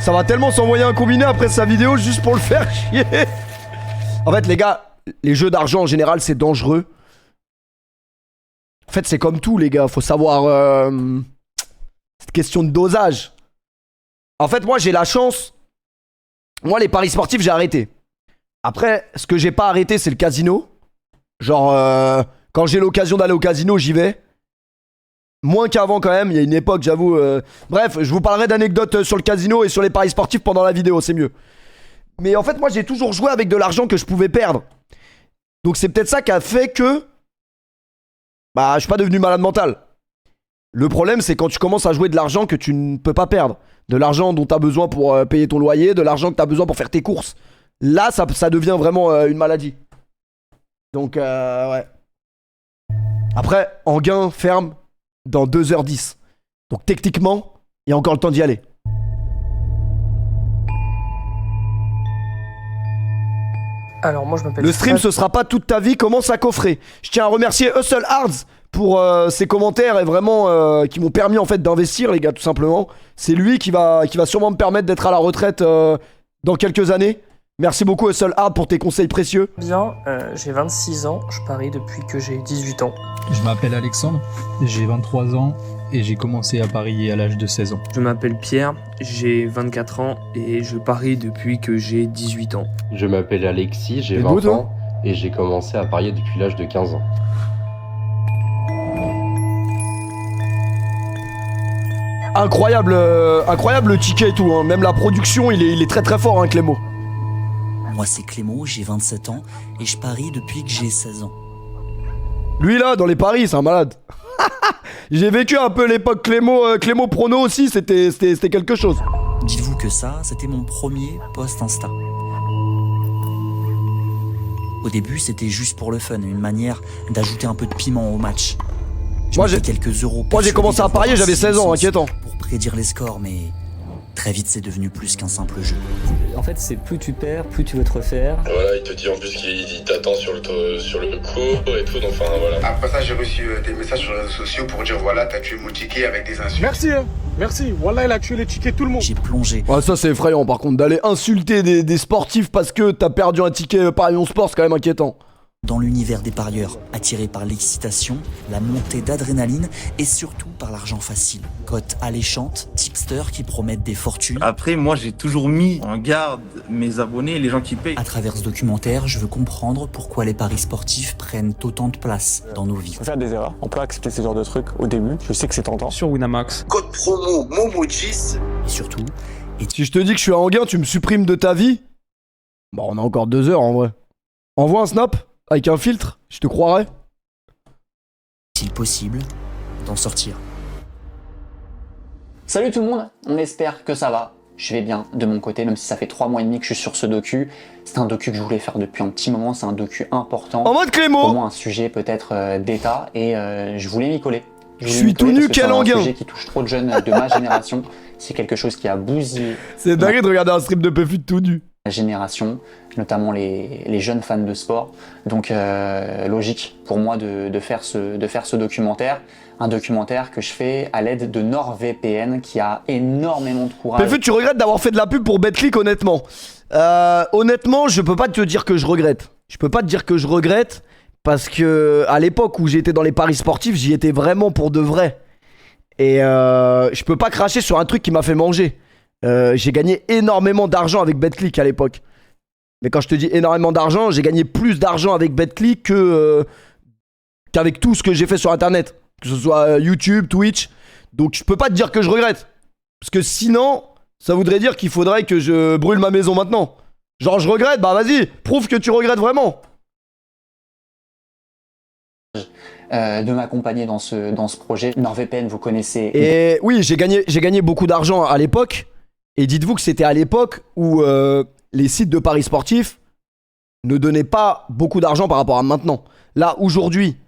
Ça va tellement s'envoyer un combiné après sa vidéo juste pour le faire chier. En fait, les gars, les jeux d'argent en général, c'est dangereux. En fait, c'est comme tout, les gars. Faut savoir... C'est question de dosage. En fait, moi, j'ai la chance. Moi, les paris sportifs, j'ai arrêté. Après, ce que j'ai pas arrêté, c'est le casino. Genre, quand j'ai l'occasion d'aller au casino, j'y vais. Moins qu'avant quand même, il y a une époque, j'avoue. Bref, je vous parlerai d'anecdotes sur le casino et sur les paris sportifs pendant la vidéo, c'est mieux. Mais en fait, moi, j'ai toujours joué avec de l'argent que je pouvais perdre. Donc c'est peut-être ça qui a fait que... Bah, je suis pas devenu malade mental. Le problème, c'est quand tu commences à jouer de l'argent que tu ne peux pas perdre. De l'argent dont tu as besoin pour payer ton loyer, de l'argent que tu as besoin pour faire tes courses. Là, ça devient vraiment une maladie. Donc, ouais. Après, en gain, ferme dans 2h10. Donc, techniquement, il y a encore le temps d'y aller. Alors, moi, je m'appelle... Le stream, ce sera pas toute ta vie, commence à coffrer. Je tiens à remercier Hustle Hards pour ses commentaires et vraiment qui m'ont permis en fait d'investir, les gars, tout simplement. C'est lui qui va sûrement me permettre d'être à la retraite dans quelques années. Merci beaucoup Hustle Hard pour tes conseils précieux. Bien, j'ai 26 ans, je parie depuis que j'ai 18 ans. Je m'appelle Alexandre, j'ai 23 ans et j'ai commencé à parier à l'âge de 16 ans. Je m'appelle Pierre, j'ai 24 ans et je parie depuis que j'ai 18 ans. Je m'appelle Alexis, j'ai 20 ans et j'ai commencé à parier depuis l'âge de 15 ans. Incroyable, incroyable le ticket et tout, hein. Même la production, il est très très fort, hein, Clémo. Moi c'est Clémo, j'ai 27 ans et je parie depuis que j'ai 16 ans. Lui là, dans les paris, c'est un malade. J'ai vécu un peu l'époque Clémo Prono aussi, c'était quelque chose. Dites-vous que ça, c'était mon premier post Insta. Au début, c'était juste pour le fun, une manière d'ajouter un peu de piment au match. Moi j'ai quelques euros. Moi j'ai commencé à parier, j'avais 16 ans, inquiétant. Pour prédire les scores, mais très vite c'est devenu plus qu'un simple jeu. En fait, c'est plus tu perds, plus tu veux te refaire. Voilà, il te dit en plus qu'il t'attend sur le coup et tout, donc enfin voilà. Après ça, j'ai reçu des messages sur les réseaux sociaux pour dire voilà, t'as tué mon ticket avec des insultes. Merci, hein. Merci. Voilà, il a tué les tickets, tout le monde. J'ai plongé. Ouais, ça c'est effrayant par contre, d'aller insulter des sportifs parce que t'as perdu un ticket Paris Sport, c'est quand même inquiétant. Dans l'univers des parieurs, attirés par l'excitation, la montée d'adrénaline et surtout par l'argent facile. Cotes alléchantes, tipsters qui promettent des fortunes. Après, moi j'ai toujours mis en garde mes abonnés, les gens qui payent. À travers ce documentaire, je veux comprendre pourquoi les paris sportifs prennent autant de place dans nos vies. On peut faire des erreurs, on peut accepter ce genre de trucs au début, je sais que c'est tentant. Sur Winamax. Code promo Momo10. Et surtout... Si je te dis que je suis en gain, tu me supprimes de ta vie. Bon, on a encore 2 heures en vrai. Envoie un snap avec un filtre, je te croirais. Est-il possible d'en sortir? Salut tout le monde, on espère que ça va. Je vais bien de mon côté, même si ça fait 3 mois et demi que je suis sur ce docu. C'est un docu que je voulais faire depuis un petit moment, c'est un docu important. En mode Clémo. Au moins un sujet peut-être d'état, et je voulais m'y coller. Je suis tout nu, quel enguin. C'est un sujet qui touche trop de jeunes de ma génération. C'est quelque chose qui a bousillé... C'est dingue de regarder un strip de Puffy tout nu. La génération, notamment les jeunes fans de sport. Donc logique pour moi de faire ce documentaire. Un documentaire que je fais à l'aide de NordVPN qui a énormément de courage. Puffy, tu regrettes d'avoir fait de la pub pour BetClick, honnêtement. Honnêtement, je peux pas te dire que je regrette. Je peux pas te dire que je regrette parce que à l'époque où j'étais dans les paris sportifs, j'y étais vraiment pour de vrai. Et je peux pas cracher sur un truc qui m'a fait manger. J'ai gagné énormément d'argent avec BetClick à l'époque. Mais quand je te dis énormément d'argent, j'ai gagné plus d'argent avec BetClick qu'avec tout ce que j'ai fait sur internet. Que ce soit YouTube, Twitch. Donc je peux pas te dire que je regrette. Parce que sinon, ça voudrait dire qu'il faudrait que je brûle ma maison maintenant. Genre je regrette, bah vas-y, prouve que tu regrettes vraiment. De m'accompagner dans ce projet. NordVPN, vous connaissez. Et oui, j'ai gagné beaucoup d'argent à l'époque. Et dites-vous que c'était à l'époque où les sites de paris sportifs ne donnaient pas beaucoup d'argent par rapport à maintenant. Là, aujourd'hui,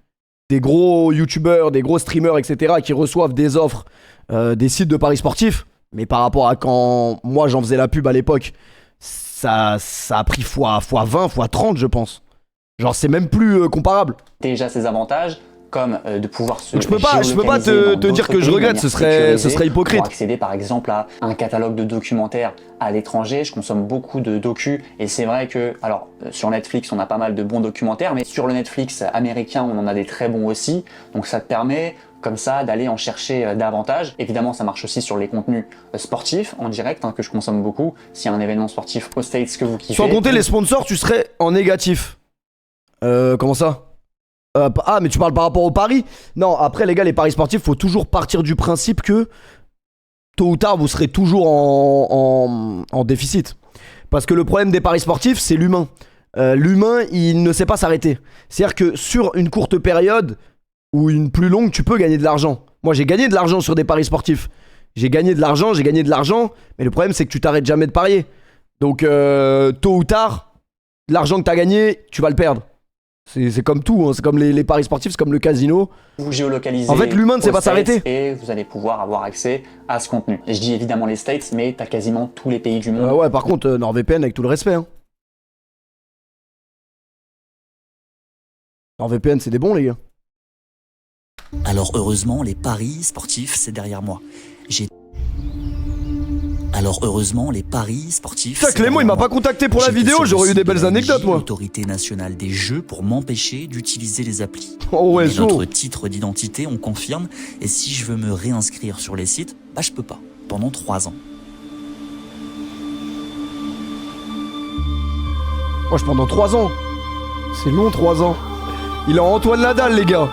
des gros youtubeurs, des gros streamers, etc. qui reçoivent des offres des sites de paris sportifs, mais par rapport à quand moi j'en faisais la pub à l'époque, ça a pris x20, x30 je pense. Genre c'est même plus comparable. Déjà ses avantages, comme de pouvoir se donc je peux pas te dire que je regrette, ce serait hypocrite. Pour accéder par exemple à un catalogue de documentaires à l'étranger, je consomme beaucoup de docus et c'est vrai que, alors sur Netflix on a pas mal de bons documentaires, mais sur le Netflix américain on en a des très bons aussi, donc ça te permet comme ça d'aller en chercher davantage. Évidemment ça marche aussi sur les contenus sportifs en direct que je consomme beaucoup. S'il y a un événement sportif aux States que vous kiffez. Sans compter les sponsors, tu serais en négatif. Comment ça? Ah mais tu parles par rapport au paris? Non, après les gars, les paris sportifs, faut toujours partir du principe que tôt ou tard vous serez toujours en déficit. Parce que le problème des paris sportifs, c'est l'humain. L'humain, il ne sait pas s'arrêter. C'est-à-dire que sur une courte période ou une plus longue, tu peux gagner de l'argent. Moi j'ai gagné de l'argent sur des paris sportifs. J'ai gagné de l'argent, mais le problème c'est que tu t'arrêtes jamais de parier. Donc tôt ou tard, l'argent que t'as gagné, tu vas le perdre. C'est comme tout, c'est comme les paris sportifs, c'est comme le casino. Vous géolocalisez. En fait, l'humain ne sait pas s'arrêter. Et vous allez pouvoir avoir accès à ce contenu. Et je dis évidemment les States, mais t'as quasiment tous les pays du monde. Ouais, par contre, NordVPN, avec tout le respect. NordVPN, c'est des bons, les gars. Alors heureusement, les paris sportifs, c'est derrière moi. Putain, Clément, il m'a pas contacté pour la vidéo, j'aurais eu des belles anecdotes, moi. L'autorité nationale des jeux pour m'empêcher d'utiliser les applis. Oh ouais, notre titre d'identité, on confirme. Et si je veux me réinscrire sur les sites, bah je peux pas. Pendant 3 ans. Wesh, pendant 3 ans. C'est long, 3 ans. Il est en Antoine Nadal, les gars.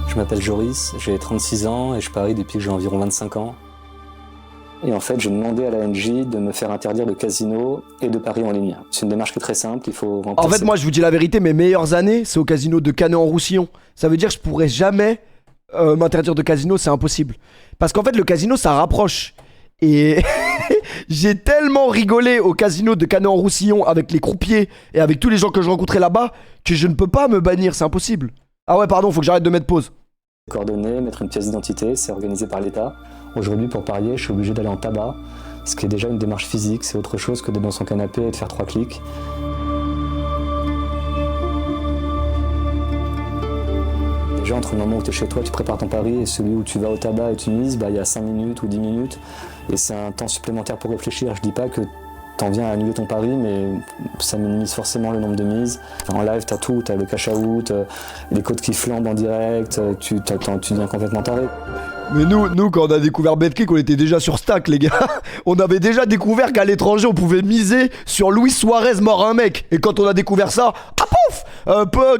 Je m'appelle Joris, j'ai 36 ans et je parie depuis que j'ai environ 25 ans. Et en fait, j'ai demandé à l'ANJ de me faire interdire le casino et de paris en ligne. C'est une démarche qui est très simple, il faut remplacer. En fait, moi, je vous dis la vérité, mes meilleures années, c'est au casino de Canet-en-Roussillon. Ça veut dire que je pourrais jamais m'interdire de casino, c'est impossible. Parce qu'en fait, le casino, ça rapproche. Et j'ai tellement rigolé au casino de Canet-en-Roussillon avec les croupiers et avec tous les gens que je rencontrais là-bas que je ne peux pas me bannir, c'est impossible. Ah ouais, pardon, faut que j'arrête de mettre pause. Coordonnées, mettre une pièce d'identité, c'est organisé par l'État. Aujourd'hui, pour parier, je suis obligé d'aller en tabac, ce qui est déjà une démarche physique, c'est autre chose que d'être dans son canapé et de faire 3 clics. Déjà, entre le moment où tu es chez toi, tu prépares ton pari, et celui où tu vas au tabac et tu mises, il y a 5 minutes ou 10 minutes, et c'est un temps supplémentaire pour réfléchir. Je dis pas que t'en viens à annuler ton pari, mais ça minimise forcément le nombre de mises. En live, t'as tout, t'as le cash out, les codes qui flambent en direct, tu deviens complètement taré. Mais nous, quand on a découvert BetClick, on était déjà sur Stack, les gars. On avait déjà découvert qu'à l'étranger, on pouvait miser sur Luis Suarez mort un mec. Et quand on a découvert ça, ah pouf,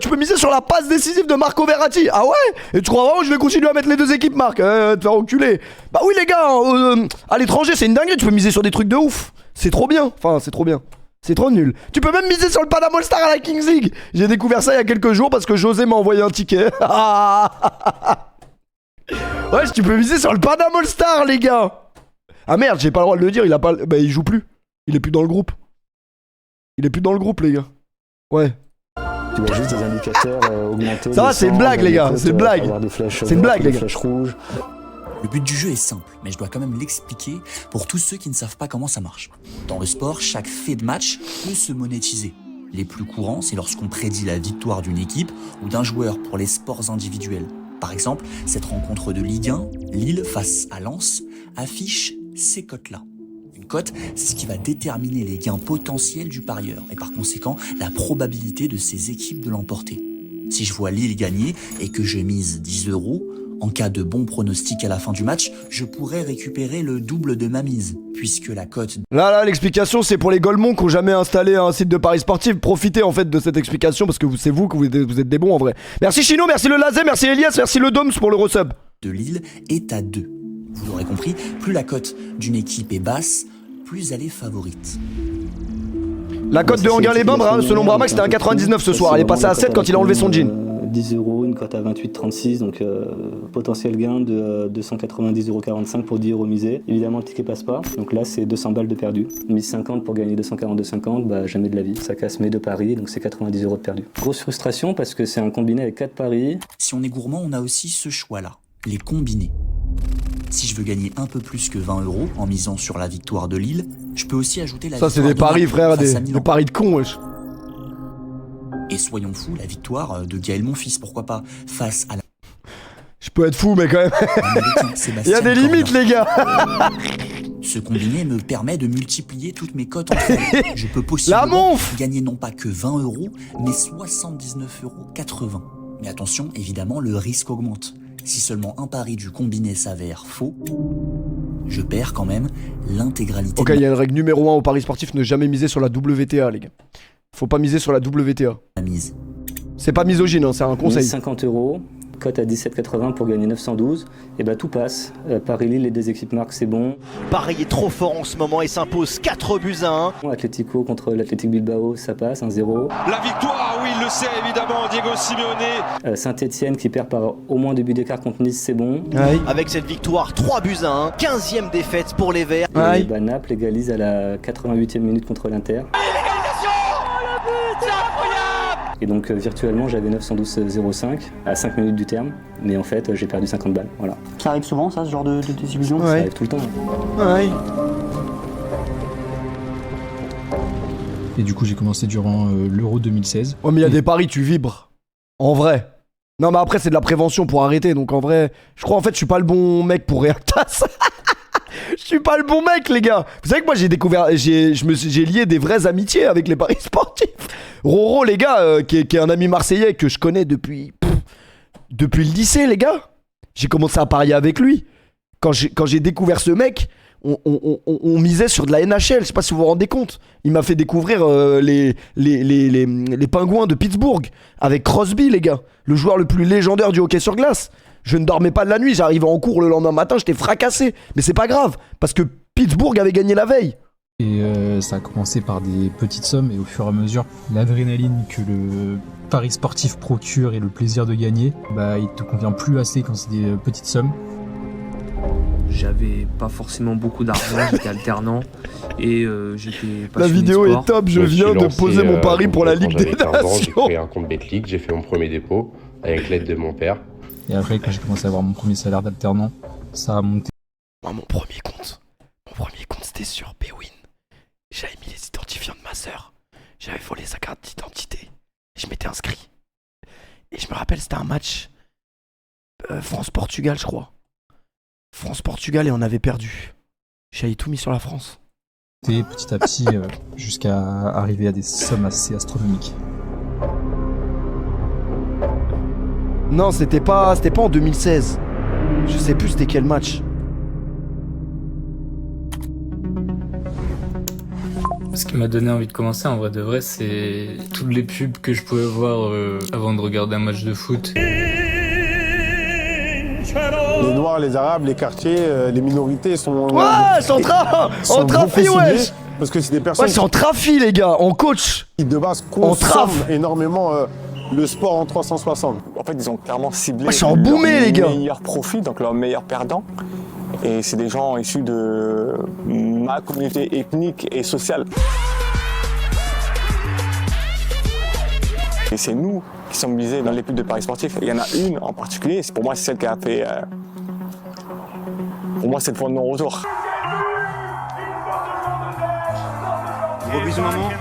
tu peux miser sur la passe décisive de Marco Verratti. Ah ouais? Et tu crois vraiment que je vais continuer à mettre les 2 équipes, Marc? Te faire enculer. Bah oui, les gars, à l'étranger, c'est une dinguerie. Tu peux miser sur des trucs de ouf. C'est trop bien. Enfin, c'est trop bien. C'est trop nul. Tu peux même miser sur le Panama All Star à la Kings League. J'ai découvert ça il y a quelques jours parce que José m'a envoyé un ticket. Ouais, tu peux miser sur le Panama All Star, les gars. Ah merde, j'ai pas le droit de le dire, il a pas... Bah il joue plus. Il est plus dans le groupe. Il est plus dans le groupe, les gars. Ouais. Tu vois juste des indicateurs augmenter. Ça va, c'est une blague, les gars. C'est une blague. C'est une blague, les gars. Le but du jeu est simple, mais je dois quand même l'expliquer pour tous ceux qui ne savent pas comment ça marche. Dans le sport, chaque fait de match peut se monétiser. Les plus courants, c'est lorsqu'on prédit la victoire d'une équipe ou d'un joueur pour les sports individuels. Par exemple, cette rencontre de Ligue 1, Lille face à Lens, affiche ces cotes-là. Une cote, c'est ce qui va déterminer les gains potentiels du parieur et par conséquent la probabilité de ces équipes de l'emporter. Si je vois Lille gagner et que je mise 10 €, en cas de bon pronostic à la fin du match, je pourrais récupérer le double de ma mise, puisque la cote... Là, l'explication, c'est pour les golemons qui n'ont jamais installé un site de paris sportif. Profitez en fait de cette explication, parce que c'est vous que vous êtes des bons en vrai. Merci Chino, merci le Lazé, merci Elias, merci le Doms pour le resub. De Lille est à 2. Vous l'aurez compris, plus la cote d'une équipe est basse, plus elle est favorite. La cote de Anguin-les-Bains, selon Bramax, c'était un 99 ce soir. Elle est passée à 7 quand il a enlevé son jean. 10 €, une cote à 28,36, donc potentiel gain de 290,45 € pour 10 € misés. Évidemment, le ticket passe pas, donc là c'est 200 balles de perdu. Mise 50 pour gagner 242,50, bah jamais de la vie. Ça casse mes 2 paris, donc c'est 90 € de perdu. Grosse frustration parce que c'est un combiné avec 4 paris. Si on est gourmand, on a aussi ce choix-là, les combinés. Si je veux gagner un peu plus que 20 € en misant sur la victoire de Lille, je peux aussi ajouter la victoire de Ça c'est des paris, frère, des paris de cons, wesh. Et soyons fous, la victoire de Gaël Monfils, pourquoi pas, face à la... Je peux être fou, mais quand même. Il y a des limites, les gars. Ce combiné me permet de multiplier toutes mes cotes entre elles. Je peux possiblement gagner non pas que 20 €, mais 79,80 €. Mais attention, évidemment, le risque augmente. Si seulement un pari du combiné s'avère faux, je perds quand même l'intégralité. Ok, il y a une règle numéro 1 au paris sportif, ne jamais miser sur la WTA, les gars. Faut pas miser sur la WTA. La mise. C'est pas misogyne, hein, c'est un conseil. 50 €, cote à 17,80 pour gagner 912. Et bah tout passe. Paris Lille, les deux équipes marquent, c'est bon. Paris est trop fort en ce moment et s'impose 4-1. Atlético contre l'Athletic Bilbao, ça passe, 1-0. La victoire, oui, il le sait évidemment, Diego Simeone. Saint-Etienne qui perd par au moins 2 buts d'écart contre Nice, c'est bon. Ouais. Avec cette victoire, 3-1, 15e défaite pour les Verts. Et bah, Naples égalise à la 88e minute contre l'Inter. Et donc virtuellement j'avais 912,05 à 5 minutes du terme, mais en fait j'ai perdu 50 balles, voilà. Ça arrive souvent ça, ce genre de désillusion? Ça arrive tout le temps. Ouais. Et du coup j'ai commencé durant l'Euro 2016. Ouais mais il y a des paris, tu vibres. En vrai. Non mais après c'est de la prévention pour arrêter, donc en vrai, je crois en fait je suis pas le bon mec pour réacter à ça. Je suis pas le bon mec, les gars. Vous savez que moi j'ai découvert, j'ai lié des vraies amitiés avec les paris sportifs. Roro, les gars, qui est un ami marseillais que je connais depuis le lycée, les gars. J'ai commencé à parier avec lui. Quand j'ai découvert ce mec, on misait sur de la NHL. Je sais pas si vous vous rendez compte. Il m'a fait découvrir les Pingouins de Pittsburgh avec Crosby, les gars, le joueur le plus légendaire du hockey sur glace. Je ne dormais pas de la nuit, j'arrivais en cours le lendemain matin, j'étais fracassé. Mais c'est pas grave, parce que Pittsburgh avait gagné la veille. Et ça a commencé par des petites sommes, et au fur et à mesure, l'adrénaline que le pari sportif procure et le plaisir de gagner, bah il te convient plus assez quand c'est des petites sommes. J'avais pas forcément beaucoup d'argent, j'étais alternant et j'étais passionné La vidéo de sport. est top, je viens de poser mon pari pour la Ligue des Nations. J'ai créé un compte Betclic, j'ai fait mon premier dépôt avec l'aide de mon père. Et après, quand j'ai commencé à avoir mon premier salaire d'alternant, ça a monté. Moi, mon premier compte, c'était sur Bwin. J'avais mis les identifiants de ma sœur. J'avais volé sa carte d'identité. Et je m'étais inscrit. Et je me rappelle, c'était un match France-Portugal, je crois. France-Portugal et on avait perdu. J'avais tout mis sur la France. Et petit à petit, jusqu'à arriver à des sommes assez astronomiques. Non, c'était pas en 2016. Je sais plus c'était quel match. Ce qui m'a donné envie de commencer, en vrai de vrai, c'est toutes les pubs que je pouvais voir avant de regarder un match de foot. Les Noirs, les Arabes, les quartiers, les minorités sont... Ouais, sont en trafic, wesh. Parce que c'est des personnes... Ouais, c'est en trafic, les gars, en coach. Qui de base consomment énormément... le sport en 360. En fait, ils ont clairement ciblé leur meilleur profit, donc leur meilleur perdant. Et c'est des gens issus de ma communauté ethnique et sociale. Et c'est nous qui sommes visés dans les pubs de paris sportifs. Il y en a une en particulier, pour moi c'est celle qui a fait... pour moi c'est le point de non-retour.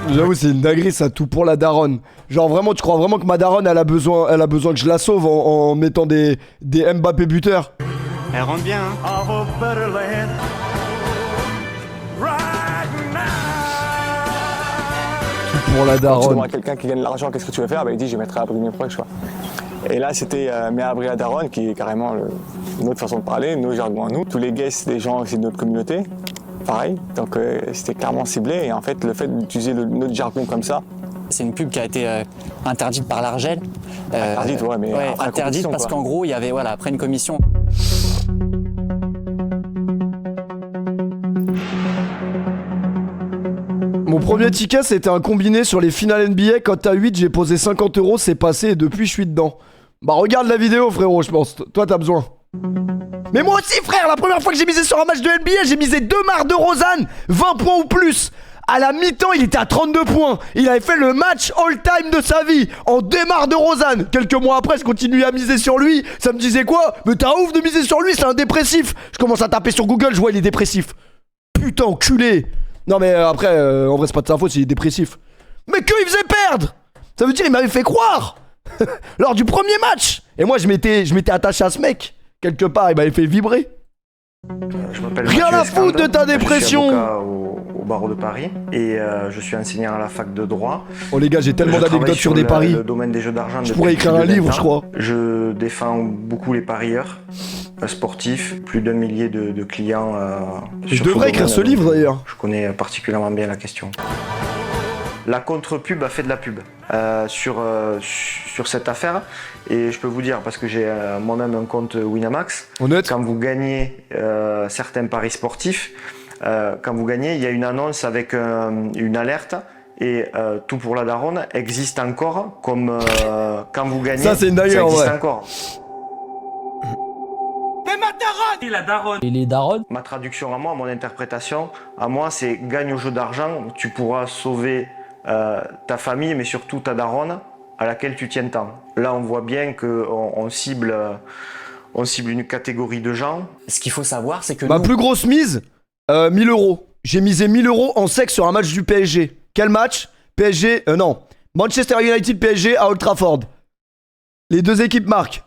J'avoue, c'est une dinguerie, ça, tout pour la daronne. Genre vraiment, tu crois vraiment que ma daronne, elle a besoin que je la sauve en mettant des Mbappé buteurs? Elle rentre bien, hein. Tout pour la daronne. Quand tu demandes à quelqu'un qui gagne de l'argent, qu'est-ce que tu veux faire? Bah, il dit, je mettrai à abri mes proches, quoi. Et là, c'était mais abri à daronne, qui est carrément une autre façon de parler, nos jargons à nous. Tous les guests, des gens aussi de notre communauté. Pareil, donc c'était clairement ciblé et en fait le fait d'utiliser notre jargon comme ça. C'est une pub qui a été interdite par l'Argel. Interdite, ouais, mais interdite parce qu'en gros il y avait après une commission. Mon premier ticket c'était un combiné sur les finales NBA. Quand t'as 8, j'ai posé 50 €, c'est passé et depuis je suis dedans. Bah regarde la vidéo frérot, je pense. Toi t'as besoin. Mais moi aussi frère, la première fois que j'ai misé sur un match de NBA, j'ai misé 2 Mar de Rosanne, 20 points ou plus. À la mi-temps, il était à 32 points. Il avait fait le match all-time de sa vie en démarre de Rosanne. Quelques mois après, je continuais à miser sur lui. Ça me disait quoi? Mais t'as ouf de miser sur lui, c'est un dépressif. Je commence à taper sur Google, je vois il est dépressif. Putain, enculé. Non mais après, en vrai, c'est pas de sa faute s'il est dépressif. Mais que il faisait perdre. Ça veut dire il m'avait fait croire lors du premier match. Et moi je m'étais attaché à ce mec. Quelque part, il m'avait fait vibrer. Je m'appelle Rien Mathieu à foutre de ta Escande. dépression. Je suis avocat au barreau de Paris et je suis enseignant à la fac de droit. Oh les gars, j'ai tellement d'anecdotes sur des paris. Le domaine des jeux d'argent. Je pourrais écrire un livre, je crois. Je défends beaucoup les parieurs sportifs, plus d'1 millier de clients. Je devrais écrire ce livre d'ailleurs. Je connais particulièrement bien la question. La contre-pub a fait de la pub sur cette affaire et je peux vous dire, parce que j'ai moi-même un compte Winamax, honnête, quand vous gagnez certains paris sportifs, quand vous gagnez, il y a une annonce avec une alerte et tout pour la daronne existe encore comme quand vous gagnez, ça c'est une dinguerie, ça existe ouais. encore. Mais ma daronne! Et la daronne! Et les daronnes? Ma traduction à moi, mon interprétation à moi, c'est gagne au jeu d'argent, tu pourras sauver ta famille, mais surtout ta daronne à laquelle tu tiens tant. Là, on voit bien qu'on cible une catégorie de gens. Ce qu'il faut savoir, c'est que ma plus grosse mise, 1000 euros. J'ai misé 1000 euros en sec sur un match du PSG. Quel match? PSG, non. Manchester United PSG à Old Trafford. Les deux équipes marquent.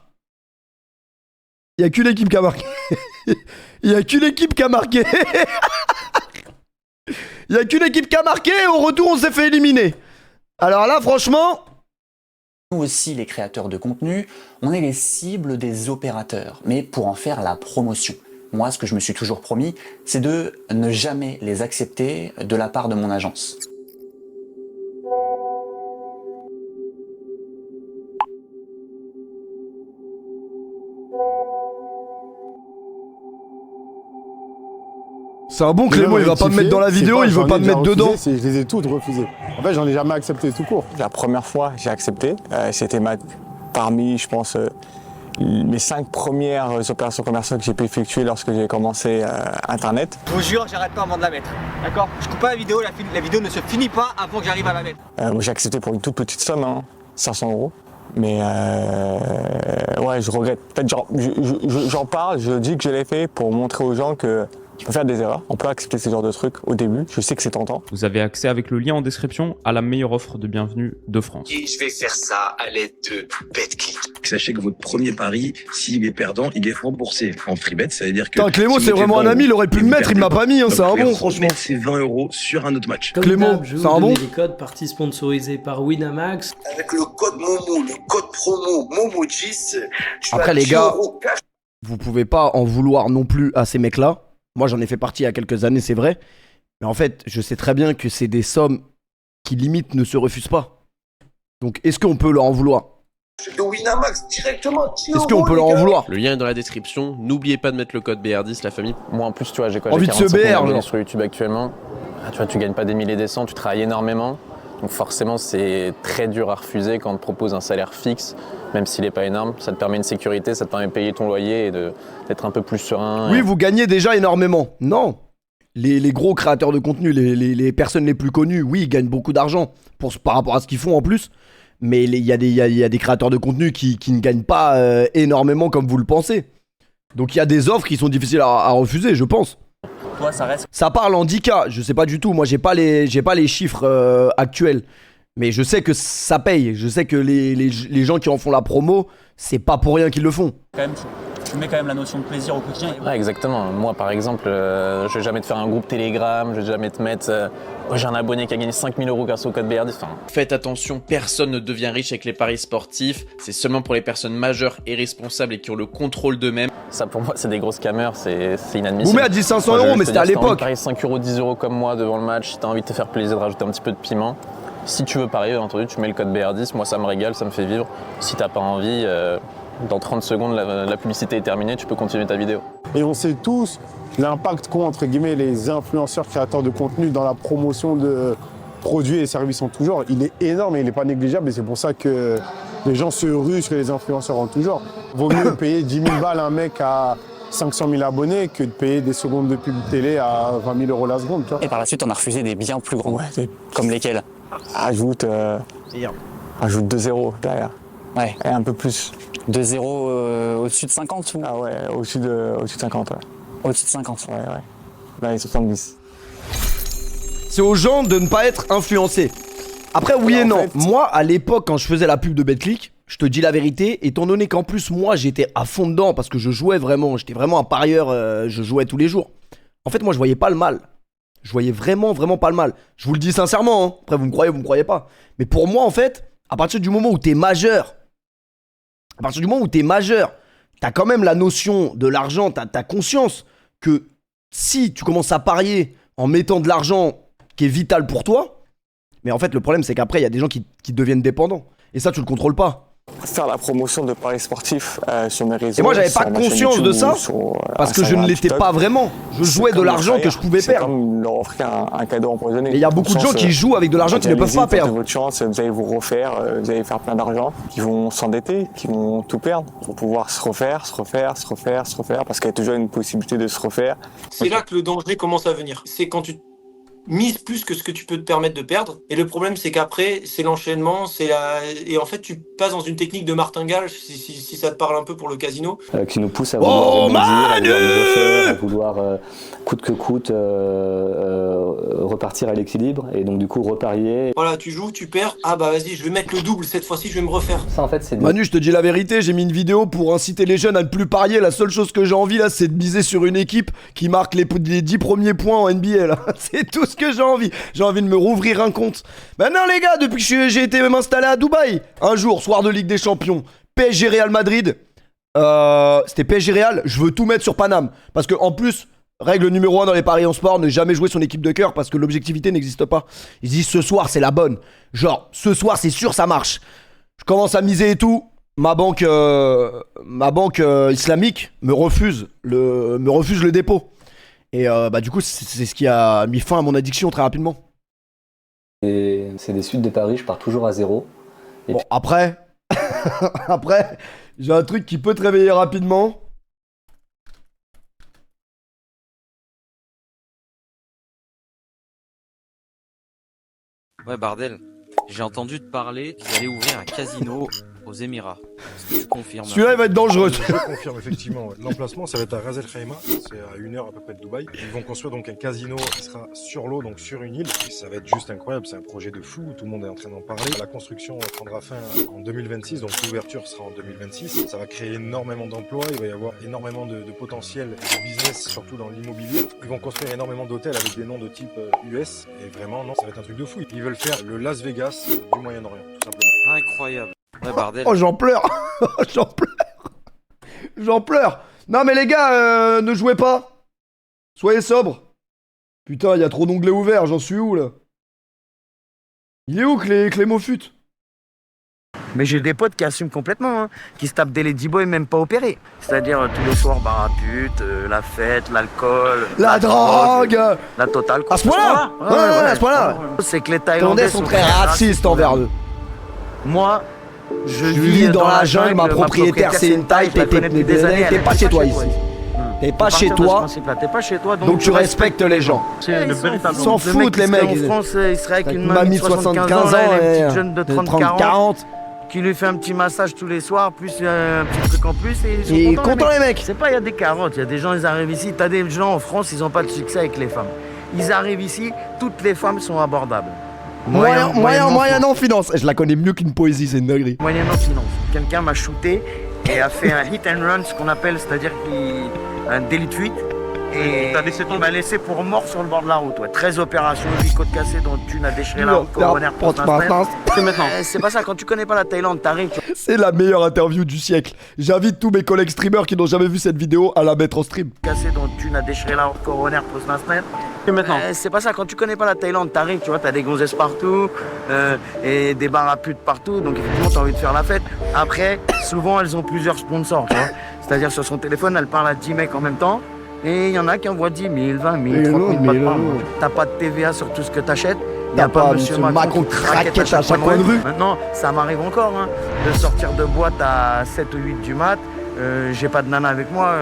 Il n'y a qu'une équipe qui a marqué. Il n'y a qu'une équipe qui a marqué. Il n'y a qu'une équipe qui a marqué et au retour on s'est fait éliminer. Alors là franchement... Nous aussi les créateurs de contenu, on est les cibles des opérateurs, mais pour en faire la promotion. Moi ce que je me suis toujours promis, c'est de ne jamais les accepter de la part de mon agence. C'est un bon Clément, il va pas me mettre dans la vidéo, il veut pas me mettre dedans. Je les ai toutes refusées. En fait, j'en ai jamais accepté tout court. La première fois, j'ai accepté. C'était parmi, je pense, mes 5 premières opérations commerciales que j'ai pu effectuer lorsque j'ai commencé Internet. Je vous jure, j'arrête pas avant de la mettre. D'accord? Je coupe pas la vidéo, la vidéo ne se finit pas avant que j'arrive à la mettre. J'ai accepté pour une toute petite somme, 500 euros. Mais ouais, je regrette. Peut-être j'en parle, je dis que je l'ai fait pour montrer aux gens que je peux faire des erreurs. On peut accepter ce genre de trucs au début. Je sais que c'est tentant. Vous avez accès avec le lien en description à la meilleure offre de bienvenue de France. Et je vais faire ça à l'aide de BetClick. Sachez que votre premier pari, s'il est perdant, il est remboursé en free bet. Ça veut dire que. Putain, Clément, c'est vraiment un ami, il aurait pu le mettre, il m'a pas mis, c'est un bon, franchement. C'est 20 euros sur un autre match. Clément, c'est un bon. Les codes parties sponsorisés par Winamax. Avec le code Momo, le code promo Momo10. Après, les gars, vous pouvez pas en vouloir non plus à ces mecs-là. Moi, j'en ai fait partie il y a quelques années, c'est vrai. Mais en fait, je sais très bien que c'est des sommes qui, limite, ne se refusent pas. Donc, est-ce qu'on peut leur en vouloir? De Winamax directement. Est-ce qu'on peut leur en vouloir? Le lien est dans la description. N'oubliez pas de mettre le code BR10, la famille. Moi, en plus, tu vois, j'ai envie de se BR sur YouTube actuellement. Tu vois, tu gagnes pas des milliers des cents, tu travailles énormément. Donc forcément, c'est très dur à refuser quand on te propose un salaire fixe, même s'il n'est pas énorme. Ça te permet une sécurité, ça te permet de payer ton loyer et d'être un peu plus serein. Oui, vous gagnez déjà énormément. Non. Les gros créateurs de contenu, les personnes les plus connues, oui, ils gagnent beaucoup d'argent par rapport à ce qu'ils font en plus. Mais il y a des créateurs de contenu qui ne gagnent pas énormément comme vous le pensez. Donc il y a des offres qui sont difficiles à refuser, je pense. Toi, ça reste. Ça parle en 10K, je sais pas du tout. Moi, j'ai pas les chiffres actuels. Mais je sais que ça paye. Je sais que les gens qui en font la promo, c'est pas pour rien qu'ils le font. Quand même, tu mets quand même la notion de plaisir au quotidien. Ouais, exactement. Moi, par exemple, je vais jamais te faire un groupe Telegram, je vais jamais te mettre j'ai un abonné qui a gagné 5000 euros grâce au code BR10. Faites attention, personne ne devient riche avec les paris sportifs. C'est seulement pour les personnes majeures et responsables et qui ont le contrôle d'eux-mêmes. Ça, pour moi, c'est des grosses scammers, c'est inadmissible. Vous mettez à 10 500 euros, mais c'était à l'époque. Si t'as envie de parier 5 euros, 10 euros comme moi devant le match, si t'as envie de te faire plaisir, de rajouter un petit peu de piment. Si tu veux parier, bien entendu, tu mets le code BR10. Moi, ça me régale, ça me fait vivre. Si t'as pas envie, dans 30 secondes, la publicité est terminée, tu peux continuer ta vidéo. Et on sait tous l'impact qu'ont, entre guillemets, les influenceurs créateurs de contenu dans la promotion de produits et services en tout genre. Il est énorme et il n'est pas négligeable et c'est pour ça que les gens se ruent sur les influenceurs en tout genre. Vaut mieux payer 10 000 balles à un mec à 500 000 abonnés que de payer des secondes de pub télé à 20 000 euros la seconde. Tu vois. Et par la suite, on a refusé des bien plus grands. Ouais, comme lesquels? Ajoute 2 zéros derrière. Ouais. Et un peu plus. 2 zéros au-dessus de 50 ou... Ah ouais, au-dessus de 50, ouais. Au-dessus de 50. Ouais. Dans les 70. C'est aux gens de ne pas être influencés. Après, oui et non. Moi, à l'époque, quand je faisais la pub de BetClick, je te dis la vérité, étant donné qu'en plus, moi, j'étais à fond dedans parce que je jouais vraiment, j'étais vraiment un parieur, je jouais tous les jours. En fait, moi, je voyais pas le mal. Je voyais vraiment pas le mal. Je vous le dis sincèrement, hein. Après, vous me croyez pas. Mais pour moi, en fait, à partir du moment où t'es majeur, t'as quand même la notion de l'argent, t'as conscience que si tu commences à parier en mettant de l'argent qui est vital pour toi, mais en fait, le problème, c'est qu'après, il y a des gens qui deviennent dépendants. Et ça, tu le contrôles pas. Faire la promotion de paris sportifs sur mes réseaux. Et moi, j'avais pas conscience de ça parce que je ne l'étais pas vraiment. Je jouais de l'argent que je pouvais perdre. C'est comme leur offrir un cadeau empoisonné. Et il y a beaucoup de gens qui jouent avec de l'argent qu'ils ne peuvent pas perdre. Votre chance, vous allez vous refaire, vous allez faire plein d'argent, qui vont s'endetter, qui vont tout perdre pour pouvoir se refaire, parce qu'il y a toujours une possibilité de se refaire. C'est là que le danger commence à venir. C'est quand tu mise plus que ce que tu peux te permettre de perdre. Et le problème, c'est qu'après, c'est l'enchaînement, et en fait, tu passes dans une technique de martingale, si ça te parle un peu pour le casino. Qui nous pousse à vouloir à vouloir coûte que coûte repartir à l'équilibre et donc du coup reparier. Voilà, tu joues, tu perds, ah bah vas-y, je vais mettre le double, cette fois-ci, je vais me refaire. Ça, en fait, c'est Manu, je te dis la vérité, j'ai mis une vidéo pour inciter les jeunes à ne plus parier. La seule chose que j'ai envie là, c'est de miser sur une équipe qui marque les 10 premiers points en NBA là. C'est tout ce que j'ai envie. J'ai envie de me rouvrir un compte. Maintenant les gars, depuis que j'ai été m'installer à Dubaï, un jour, soir de Ligue des Champions, PSG Real Madrid, c'était PSG Real, je veux tout mettre sur Paname. Parce que en plus, règle numéro 1 dans les paris en sport, ne jamais jouer son équipe de cœur parce que l'objectivité n'existe pas. Ils disent ce soir c'est la bonne. Genre, ce soir c'est sûr ça marche. Je commence à miser et tout. Ma banque islamique me refuse le dépôt. Et bah du coup, c'est ce qui a mis fin à mon addiction très rapidement. Et c'est des suites de paris, je pars toujours à zéro. Et bon, après, j'ai un truc qui peut te réveiller rapidement. Ouais, Bardel, j'ai entendu te parler qu'ils allaient ouvrir un casino aux Émirats. Est-ce que tu confirmes? Celui-là, il va être dangereux. Je confirme, effectivement. L'emplacement, ça va être à Ras El Khaimah. C'est à 1 heure à peu près de Dubaï. Ils vont construire donc un casino qui sera sur l'eau, donc sur une île. Et ça va être juste incroyable. C'est un projet de fou. Tout le monde est en train d'en parler. La construction prendra fin en 2026, donc l'ouverture sera en 2026. Ça va créer énormément d'emplois. Il va y avoir énormément de potentiel de business, surtout dans l'immobilier. Ils vont construire énormément d'hôtels avec des noms de type US. Et vraiment, non, ça va être un truc de fou. Ils veulent faire le Las Vegas du Moyen-Orient, tout simplement. Incroyable. Ouais, Bardel. Oh, j'en pleure. J'en pleure. Non, mais les gars, ne jouez pas. Soyez sobres. Putain, il y a trop d'onglets ouverts. J'en suis où, là? Il est où, Clémofut? Mais j'ai des potes qui assument complètement, hein, qui se tapent des ladyboys même pas opérés. C'est-à-dire tous les soirs, bar à pute, la fête, l'alcool, la drogue, la totale. À ce point-là? Ouais, à ce point-là. C'est que les Thaïlandais sont très racistes envers eux. Moi, je vis dans la jungle, ma propriétaire c'est une taille, t'es pas chez toi ici. T'es pas chez toi, donc tu respectes les gens. Ils s'en foutent les mecs. En France, il serait avec une mamie de 75 ans et une petite jeune de 30-40 qui lui fait un petit massage tous les soirs, plus un petit truc en plus et ils sont contents les mecs. C'est pas, il y a des carottes, il y a des gens, ils arrivent ici, t'as des gens en France, ils ont pas de succès avec les femmes. Ils arrivent ici, toutes les femmes sont abordables. Moyennant finance. Je la connais mieux qu'une poésie, c'est une dinguerie. Moyennant finance. Quelqu'un m'a shooté et a fait un hit and run, ce qu'on appelle, c'est-à-dire un délit de fuite. Et il m'a laissé pour mort sur le bord de la route. Ouais. 13 opérations, 8 côtes cassées dont une a déchiré la route coronaire pour C'est pas ça, quand tu connais pas la Thaïlande, t'arrives. C'est la meilleure interview du siècle. J'invite tous mes collègues streamers qui n'ont jamais vu cette vidéo à la mettre en stream. Cassé dont une a déchiré la route coronaire pour c'est pas ça, quand tu connais pas la Thaïlande, t'arrives, tu vois, t'as des gonzesses partout et des bars à putes partout, donc effectivement t'as envie de faire la fête. Après, souvent elles ont plusieurs sponsors, tu vois. C'est-à-dire sur son téléphone, elle parle à 10 mecs en même temps. Et il y en a qui envoient 10 000, 20 000, 30 000 par mois. T'as pas de TVA sur tout ce que t'achètes. Il n'y a pas monsieur Macron qui craquette à chaque coin de rue. Maintenant, ça m'arrive encore de sortir de boîte à 7 ou 8 du mat. J'ai pas de nana avec moi.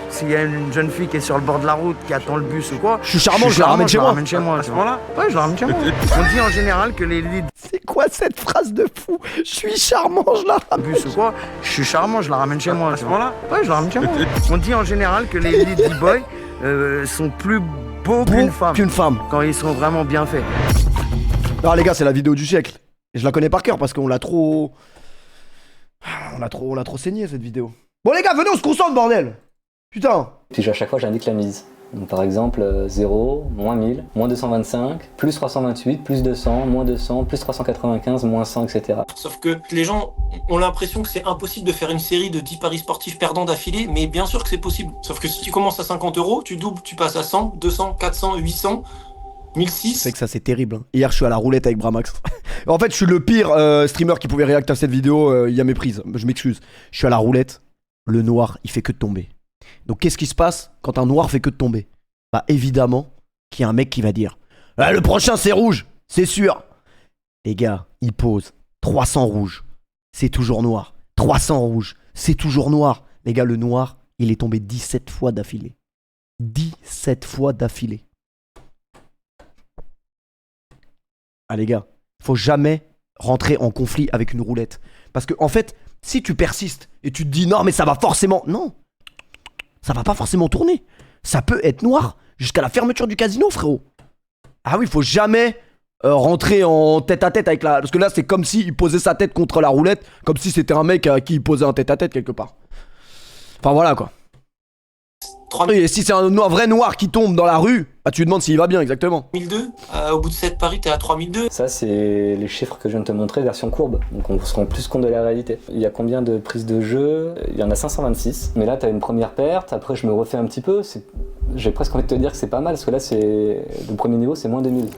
S'il y a une jeune fille qui est sur le bord de la route, qui attend le bus ou quoi, je suis charmant, je la ramène chez moi. À ce moment-là, ouais, je la ramène chez moi. On dit en général que les leads. C'est quoi cette phrase de fou? Je suis charmant, je la ramène. Bus ou quoi, je suis charmant, je la ramène chez moi. À ce moment-là, ouais, je la ramène chez moi. On dit en général que les lead boys sont plus beaux qu'une femme. Quand ils sont vraiment bien faits. Alors les gars, c'est la vidéo du siècle. Et je la connais par cœur parce qu'on l'a trop... On l'a trop saigné cette vidéo. Bon les gars, venez, on se concentre, bordel. Putain. Puis à chaque fois, j'indique la mise. Donc, par exemple, 0, moins 1000, moins 225, plus 328, plus 200, moins 200, plus 395, moins 100, etc. Sauf que les gens ont l'impression que c'est impossible de faire une série de 10 paris sportifs perdants d'affilée, mais bien sûr que c'est possible. Sauf que si tu commences à 50 €, tu doubles, tu passes à 100, 200, 400, 800, 1006. C'est que ça c'est terrible. Hier je suis à la roulette avec Bramax. En fait je suis le pire streamer qui pouvait réacter à cette vidéo, il y a méprise, je m'excuse. Je suis à la roulette, le noir il fait que de tomber. Donc qu'est-ce qui se passe quand un noir fait que de tomber? Bah évidemment qu'il y a un mec qui va dire ah, le prochain c'est rouge, c'est sûr. Les gars, il pose 300 rouges, c'est toujours noir. 300 rouges, c'est toujours noir. Les gars, le noir, il est tombé 17 fois d'affilée. 17 fois d'affilée. Ah les gars, faut jamais rentrer en conflit avec une roulette. Parce que en fait, si tu persistes et tu te dis non mais ça va forcément... Non, ça va pas forcément tourner. Ça peut être noir jusqu'à la fermeture du casino, frérot. Ah oui, faut jamais rentrer en tête à tête avec la... Parce que là, c'est comme s'il posait sa tête contre la roulette, comme si c'était un mec à qui il posait un tête à tête quelque part. Enfin voilà quoi. Et si c'est un vrai noir qui tombe dans la rue, bah, tu lui demandes s'il va bien exactement. 1002, au bout de 7 paris, t'es à 3002. Ça, c'est les chiffres que je viens de te montrer, version courbe. Donc on se rend plus compte de la réalité. Il y a combien de prises de jeu? Il y en a 526. Mais là, t'as une première perte. Après, je me refais un petit peu. J'ai presque envie de te dire que c'est pas mal, parce que là, le premier niveau, c'est moins 2000.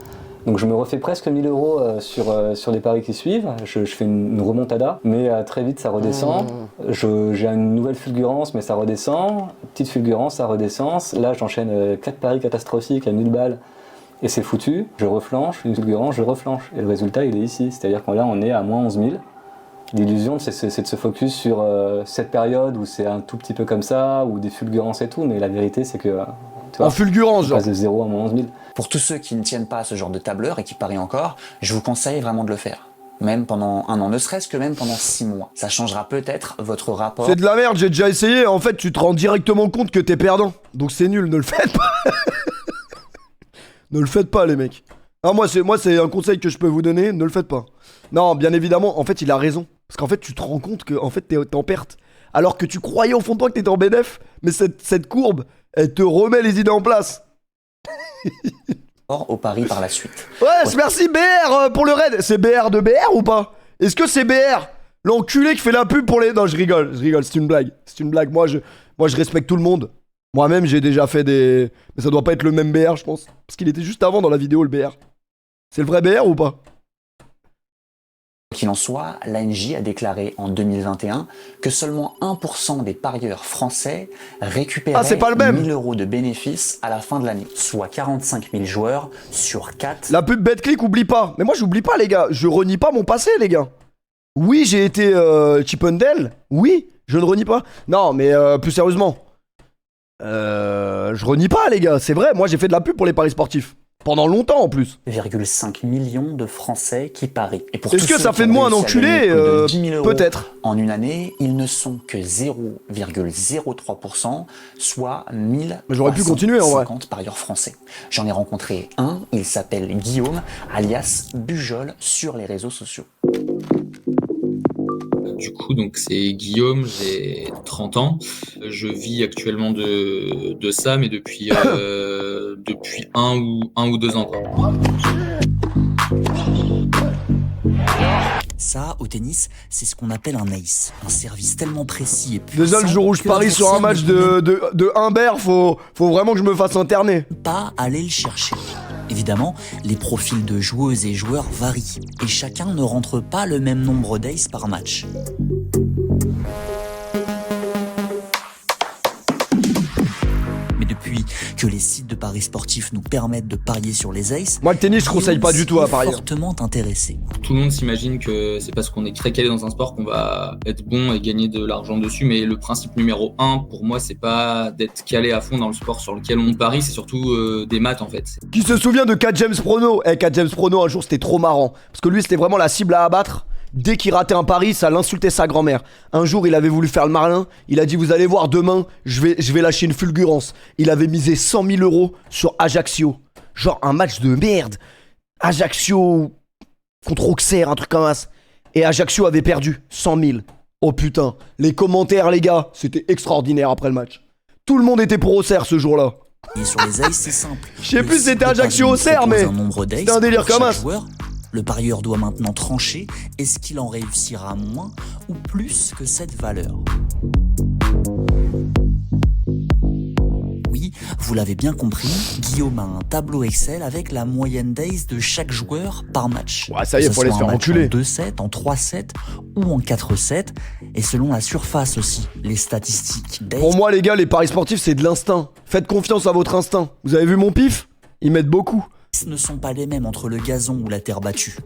Donc je me refais presque 1000 € sur les paris qui suivent, je fais une remontada, mais très vite ça redescend, j'ai une nouvelle fulgurance mais ça redescend, petite fulgurance, ça redescend, là j'enchaîne 4 paris catastrophiques à 1000 balles et c'est foutu, je reflanche, une fulgurance, je reflanche, et le résultat il est ici, c'est-à-dire que là on est à moins 11 000. L'illusion c'est de se focus sur cette période où c'est un tout petit peu comme ça, ou des fulgurances et tout, mais la vérité c'est que... En fulgurance, genre. On passe de 0 à moins 11 000. Pour tous ceux qui ne tiennent pas à ce genre de tableur et qui parient encore, je vous conseille vraiment de le faire. Même pendant 1 an, ne serait-ce que même pendant 6 mois. Ça changera peut-être votre rapport. C'est de la merde, j'ai déjà essayé. En fait, tu te rends directement compte que t'es perdant. Donc c'est nul, ne le faites pas. Ne le faites pas, les mecs. Ah, moi, c'est un conseil que je peux vous donner, ne le faites pas. Non, bien évidemment, en fait, il a raison. Parce qu'en fait, tu te rends compte que en fait, t'es en perte. Alors que tu croyais au fond de toi que t'étais en bénéf. Mais cette courbe, elle te remet les idées en place. Au pari par la suite. Ouais, merci BR pour le raid. C'est BR de BR ou pas? Est-ce que c'est BR l'enculé qui fait la pub pour les... Non, je rigole, c'est une blague. C'est une blague, moi je respecte tout le monde. Moi-même j'ai déjà fait des... Mais ça doit pas être le même BR je pense. Parce qu'il était juste avant dans la vidéo le BR. C'est le vrai BR ou pas? Qu'il en soit, l'ANJ a déclaré en 2021 que seulement 1% des parieurs français récupéraient 1 000 € de bénéfices à la fin de l'année, soit 45 000 joueurs sur 4. La pub BetClick, oublie pas. Mais moi j'oublie pas les gars, je renie pas mon passé les gars. Oui j'ai été Chippendale, oui, je ne renie pas. Non mais plus sérieusement, je renie pas les gars, c'est vrai, moi j'ai fait de la pub pour les paris sportifs. Pendant longtemps en plus. 1,5 million de Français qui parient. Est-ce que ça fait de moi un enculé peut-être. En une année, ils ne sont que 0,03%, soit 1350 parieurs français. J'en ai rencontré un, il s'appelle Guillaume, alias Bujol, sur les réseaux sociaux. Du coup, donc c'est Guillaume, j'ai 30 ans. Je vis actuellement de ça, mais depuis 1 ou 2 ans. Quoi. Ça, au tennis, c'est ce qu'on appelle un ace. Un service tellement précis et puissant. Déjà, le jour où je parie sur un match de Humbert, faut vraiment que je me fasse interner. Pas aller le chercher. Évidemment, les profils de joueuses et joueurs varient, et chacun ne rentre pas le même nombre d'aces par match. Mais depuis que les sites de paris sportifs nous permettent de parier sur les aces, moi le tennis je conseille pas du tout à parier. Fortement intéressé. Tout le monde s'imagine que c'est parce qu'on est très calé dans un sport qu'on va être bon et gagner de l'argent dessus, mais le principe numéro 1 pour moi c'est pas d'être calé à fond dans le sport sur lequel on parie, c'est surtout des maths en fait. Qui se souvient de Cat James Prono? Cat James Prono un jour c'était trop marrant, parce que lui c'était vraiment la cible à abattre. Dès qu'il ratait un pari, ça l'insultait sa grand-mère. Un jour, il avait voulu faire le malin. Il a dit, vous allez voir, demain, je vais lâcher une fulgurance. Il avait misé 100 000 € sur Ajaccio. Genre un match de merde. Ajaccio, contre Auxerre, un truc comme ça. Et Ajaccio avait perdu 100 000. Oh putain, les commentaires, les gars, c'était extraordinaire après le match. Tout le monde était pour Auxerre ce jour-là. Et sur les aces, c'est simple. Je sais plus si c'était Ajaccio Auxerre, mais c'était un délire comme ça. Le parieur doit maintenant trancher. Est-ce qu'il en réussira moins ou plus que cette valeur? Oui, vous l'avez bien compris, Guillaume a un tableau Excel avec la moyenne d'ace de chaque joueur par match. Ouais, ça y est, faut aller se faire enculer. En 2-7, en 3-7 ou en 4-7. Et selon la surface aussi, les statistiques d'ace. Pour moi, les gars, les paris sportifs, c'est de l'instinct. Faites confiance à votre instinct. Vous avez vu mon pif? Ils mettent beaucoup. Ne sont pas les mêmes entre le gazon ou la terre battue.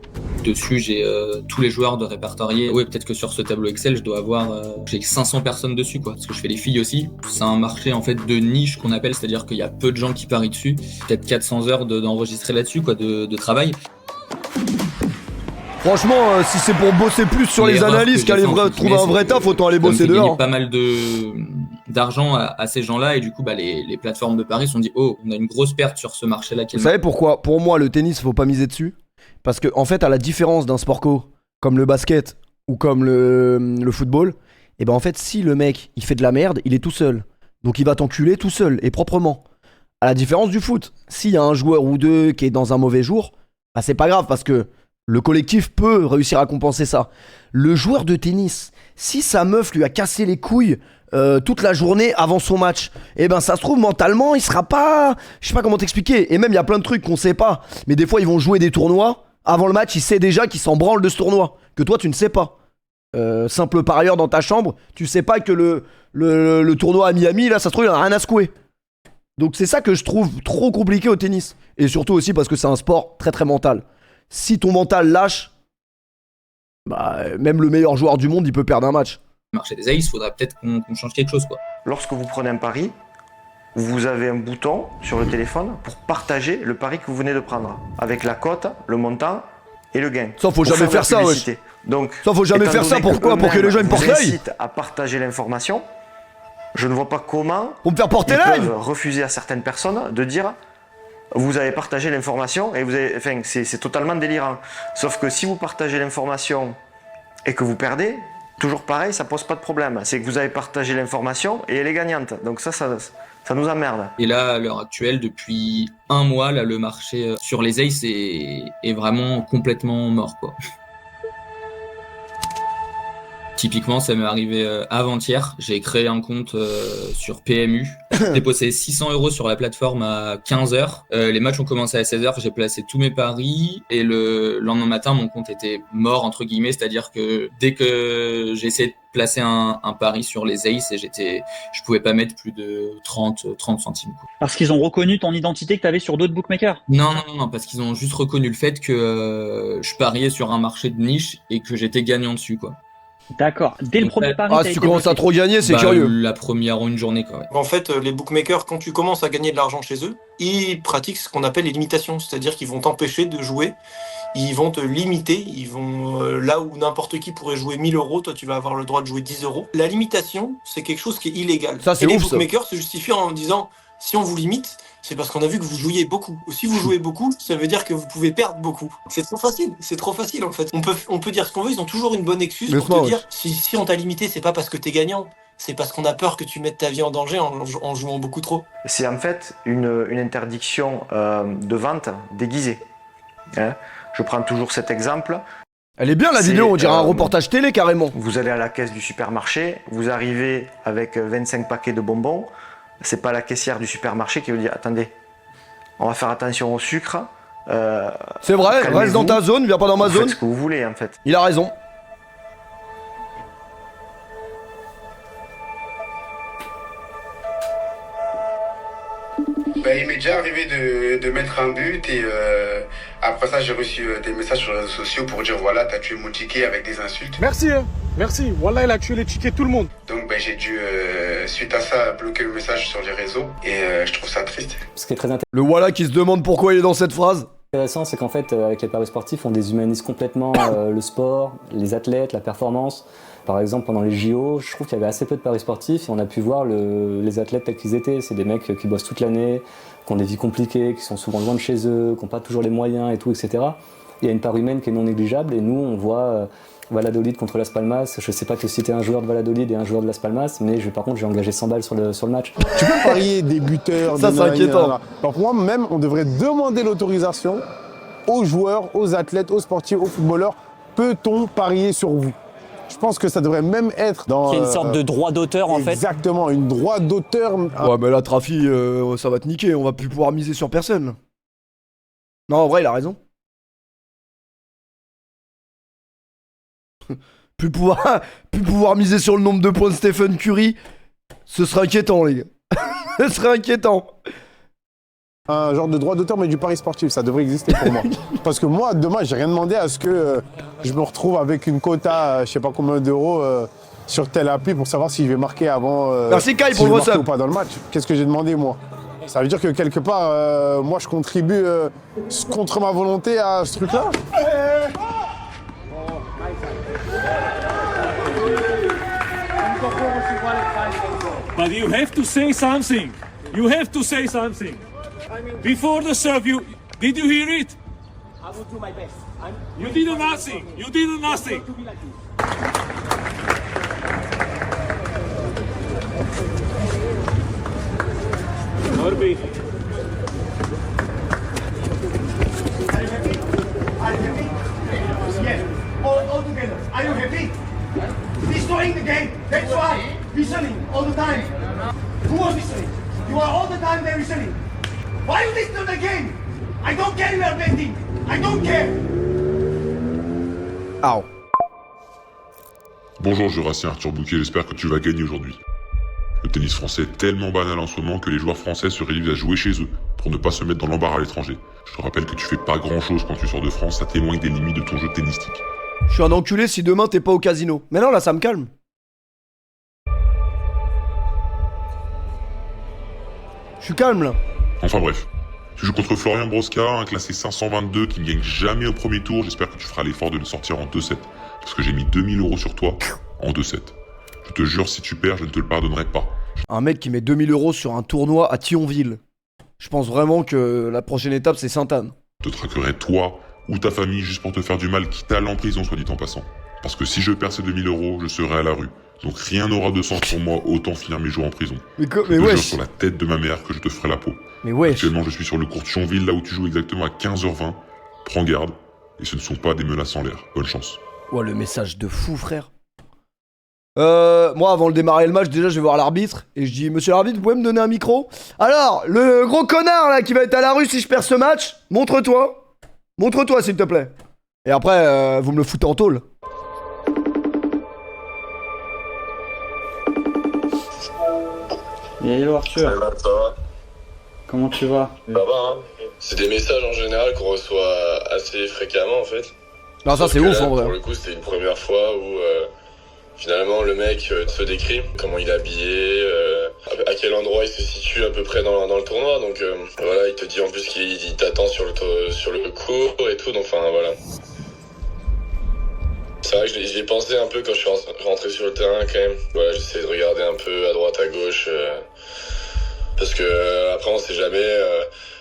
Dessus, j'ai tous les joueurs de répertoriés. Oui, peut-être que sur ce tableau Excel, je dois avoir j'ai 500 personnes dessus, quoi. Parce que je fais les filles aussi. C'est un marché en fait de niche qu'on appelle, c'est-à-dire qu'il y a peu de gens qui parient dessus. Peut-être 400 heures d'enregistrer là-dessus, quoi, de travail. Franchement, si c'est pour bosser plus sur les analyses qu'aller trouver un vrai taf, autant aller bosser dehors. Il y a pas mal d'argent à ces gens-là et du coup, les plateformes de paris se sont dit, oh, on a une grosse perte sur ce marché-là. Vous savez pourquoi? Pour moi, le tennis, faut pas miser dessus. Parce que en fait, à la différence d'un sport co, comme le basket ou comme le football, et ben en fait, si le mec il fait de la merde, il est tout seul. Donc il va t'enculer tout seul et proprement. À la différence du foot, s'il y a un joueur ou deux qui est dans un mauvais jour, bah c'est pas grave parce que le collectif peut réussir à compenser ça. Le joueur de tennis, si sa meuf lui a cassé les couilles toute la journée avant son match, et ben ça se trouve mentalement il sera pas, je sais pas comment t'expliquer. Et même il y a plein de trucs qu'on sait pas, mais des fois ils vont jouer des tournois. Avant le match, il sait déjà qu'il s'en branle de ce tournoi, que toi tu ne sais pas. Simple parieur dans ta chambre, tu sais pas que le tournoi à Miami, là ça se trouve il en a rien à secouer. Donc c'est ça que je trouve trop compliqué au tennis. Et surtout aussi parce que c'est un sport très très mental. Si ton mental lâche, bah même le meilleur joueur du monde il peut perdre un match. Le marché des aces, il faudra peut-être qu'on change quelque chose, quoi. Lorsque vous prenez un pari, vous avez un bouton sur le téléphone pour partager le pari que vous venez de prendre, avec la cote, le montant et le gain. Ça faut jamais faire ça, ouais. Donc, ça faut jamais faire ça, pourquoi? Pour que les gens ils me portent l'œil. Incite à partager l'information. Je ne vois pas comment pour me faire porter ils l'œil peuvent refuser à certaines personnes de dire vous avez partagé l'information et vous avez, enfin, c'est totalement délirant. Sauf que si vous partagez l'information et que vous perdez, toujours pareil, ça pose pas de problème. C'est que vous avez partagé l'information et elle est gagnante. Donc ça nous emmerde. Et là, à l'heure actuelle, depuis un mois, là, le marché sur les aces est vraiment complètement mort, quoi. Typiquement, ça m'est arrivé avant-hier. J'ai créé un compte sur PMU. J'ai déposé 600 € sur la plateforme à 15h. Les matchs ont commencé à 16h. J'ai placé tous mes paris. Et le lendemain matin, mon compte était mort, entre guillemets. C'est-à-dire que dès que j'ai essayé de placer un pari sur les aces, je pouvais pas mettre plus de 30 centimes, quoi. Parce qu'ils ont reconnu ton identité que tu avais sur d'autres bookmakers? Non, parce qu'ils ont juste reconnu le fait que je pariais sur un marché de niche et que j'étais gagnant dessus, quoi. D'accord. Dès le premier pari, si tu commences à trop gagner, c'est curieux. La première une journée, quoi. Ouais. En fait, les bookmakers, quand tu commences à gagner de l'argent chez eux, ils pratiquent ce qu'on appelle les limitations, c'est-à-dire qu'ils vont t'empêcher de jouer, ils vont te limiter, ils vont là où n'importe qui pourrait jouer 1000 €, toi tu vas avoir le droit de jouer 10 €. La limitation, c'est quelque chose qui est illégal. Ça, c'est et les ouf, bookmakers se justifient en disant si on vous limite, c'est parce qu'on a vu que vous jouiez beaucoup. Si vous jouez beaucoup, ça veut dire que vous pouvez perdre beaucoup. C'est trop facile en fait. On peut dire ce qu'on veut, ils ont toujours une bonne excuse pour te dire si on t'a limité, c'est pas parce que t'es gagnant, c'est parce qu'on a peur que tu mettes ta vie en danger en jouant beaucoup trop. C'est en fait une interdiction de vente déguisée. Hein, je prends toujours cet exemple. Elle est bien la vidéo, on dirait un reportage télé carrément. Vous allez à la caisse du supermarché, vous arrivez avec 25 paquets de bonbons. C'est pas la caissière du supermarché qui vous dit attendez, on va faire attention au sucre. C'est vrai, reste dans ta zone, viens pas dans ma zone. Faites ce que vous voulez en fait. Il a raison. Il m'est déjà arrivé de mettre un but et après ça j'ai reçu des messages sur les réseaux sociaux pour dire voilà t'as tué mon ticket avec des insultes. Merci, merci. Wallah il a tué les tickets tout le monde. Donc j'ai dû suite à ça bloquer le message sur les réseaux et je trouve ça triste. Ce qui est très intéressant. Le Wallah qui se demande pourquoi il est dans cette phrase. Intéressant, c'est qu'en fait avec les paris sportifs on déshumanise complètement le sport, les athlètes, la performance. Par exemple, pendant les JO, je trouve qu'il y avait assez peu de paris sportifs et on a pu voir les athlètes tels qu'ils étaient. C'est des mecs qui bossent toute l'année, qui ont des vies compliquées, qui sont souvent loin de chez eux, qui n'ont pas toujours les moyens et tout, etc. il y a une part humaine qui est non négligeable et nous on voit Valladolid contre Las Palmas, je sais pas te citer un joueur de Valladolid et un joueur de Las Palmas, mais par contre j'ai engagé 100 balles sur le match. Tu peux parier des buteurs, ça c'est inquiétant. Alors pour moi même, on devrait demander l'autorisation aux joueurs, aux athlètes, aux sportifs, aux footballeurs. Peut-on parier sur vous? Je pense que ça devrait même être dans... Il y a une sorte de droit d'auteur en fait. Exactement, une droit d'auteur. Ouais mais là Trafi, ça va te niquer, on va plus pouvoir miser sur personne. Non en vrai il a raison. plus pouvoir miser sur le nombre de points de Stephen Curry, ce serait inquiétant les gars. Ce serait inquiétant. Un genre de droit d'auteur mais du pari sportif, ça devrait exister pour moi. Parce que moi, demain, j'ai rien demandé à ce que je me retrouve avec une quota, je sais pas combien d'euros sur telle appli pour savoir si je vais marquer avant. Merci Kai si pour je le marque WhatsApp. ou pas dans le match. Qu'est-ce que j'ai demandé moi? Ça veut dire que quelque part, moi, je contribue contre ma volonté à ce truc-là. But you have to say something. You have to say something. Before the serve, did you hear it? I will do my best. You did nothing. You did nothing. Norby. Are you happy? Yes. All together. Are you happy? Destroying the game. That's why. Listening all the time. Who was listening? You are all the time there listening. Why you listen to the game? I don't care you are betting. I don't care. Ow. Bonjour Jurassien Arthur Bouquet, j'espère que tu vas gagner aujourd'hui. Le tennis français est tellement banal en ce moment que les joueurs français se réduisent à jouer chez eux pour ne pas se mettre dans l'embarras à l'étranger. Je te rappelle que tu fais pas grand chose quand tu sors de France, ça témoigne des limites de ton jeu tennistique. Je suis un enculé si demain t'es pas au casino. Mais non là ça me calme. Je suis calme là. Enfin bref, tu joues contre Florian Broska, un classé 522 qui ne gagne jamais au premier tour. J'espère que tu feras l'effort de le sortir en 2-7. Parce que j'ai mis 2000 € sur toi en 2-7. Je te jure, si tu perds, je ne te le pardonnerai pas. Un mec qui met 2000 € sur un tournoi à Thionville. Je pense vraiment que la prochaine étape c'est Sainte-Anne. Je te traquerai toi ou ta famille juste pour te faire du mal, quitte à aller en prison, soit dit en passant. Parce que si je perds ces 2000 €, je serai à la rue. Donc rien n'aura de sens pour moi, autant finir mes jours en prison. Mais je te wesh. jure sur la tête de ma mère que je te ferai la peau. Mais wesh. Actuellement, je suis sur le court de Thionville, là où tu joues exactement à 15h20. Prends garde, et ce ne sont pas des menaces en l'air. Bonne chance. Ouais, le message de fou, frère. Moi, avant de démarrer le match, déjà, je vais voir l'arbitre. Et je dis, monsieur l'arbitre, vous pouvez me donner un micro? Alors, le gros connard, là, qui va être à la rue si je perds ce match, montre-toi. Montre-toi, s'il te plaît. Et après, vous me le foutez en tôle. Hello Arthur. Ça va? Comment tu vas? Ça va, hein. C'est des messages en général qu'on reçoit assez fréquemment en fait. Non, ça c'est ouf en vrai. Pour le coup, c'était une première fois où finalement le mec te décrit comment il est habillé, à quel endroit il se situe à peu près dans le tournoi. Donc voilà, il te dit en plus qu'il t'attend sur le court et tout. Donc enfin voilà. C'est vrai que j'y ai pensé un peu quand je suis rentré sur le terrain quand même. Voilà, j'essaie de regarder un peu à droite, à gauche. Parce que après on sait jamais,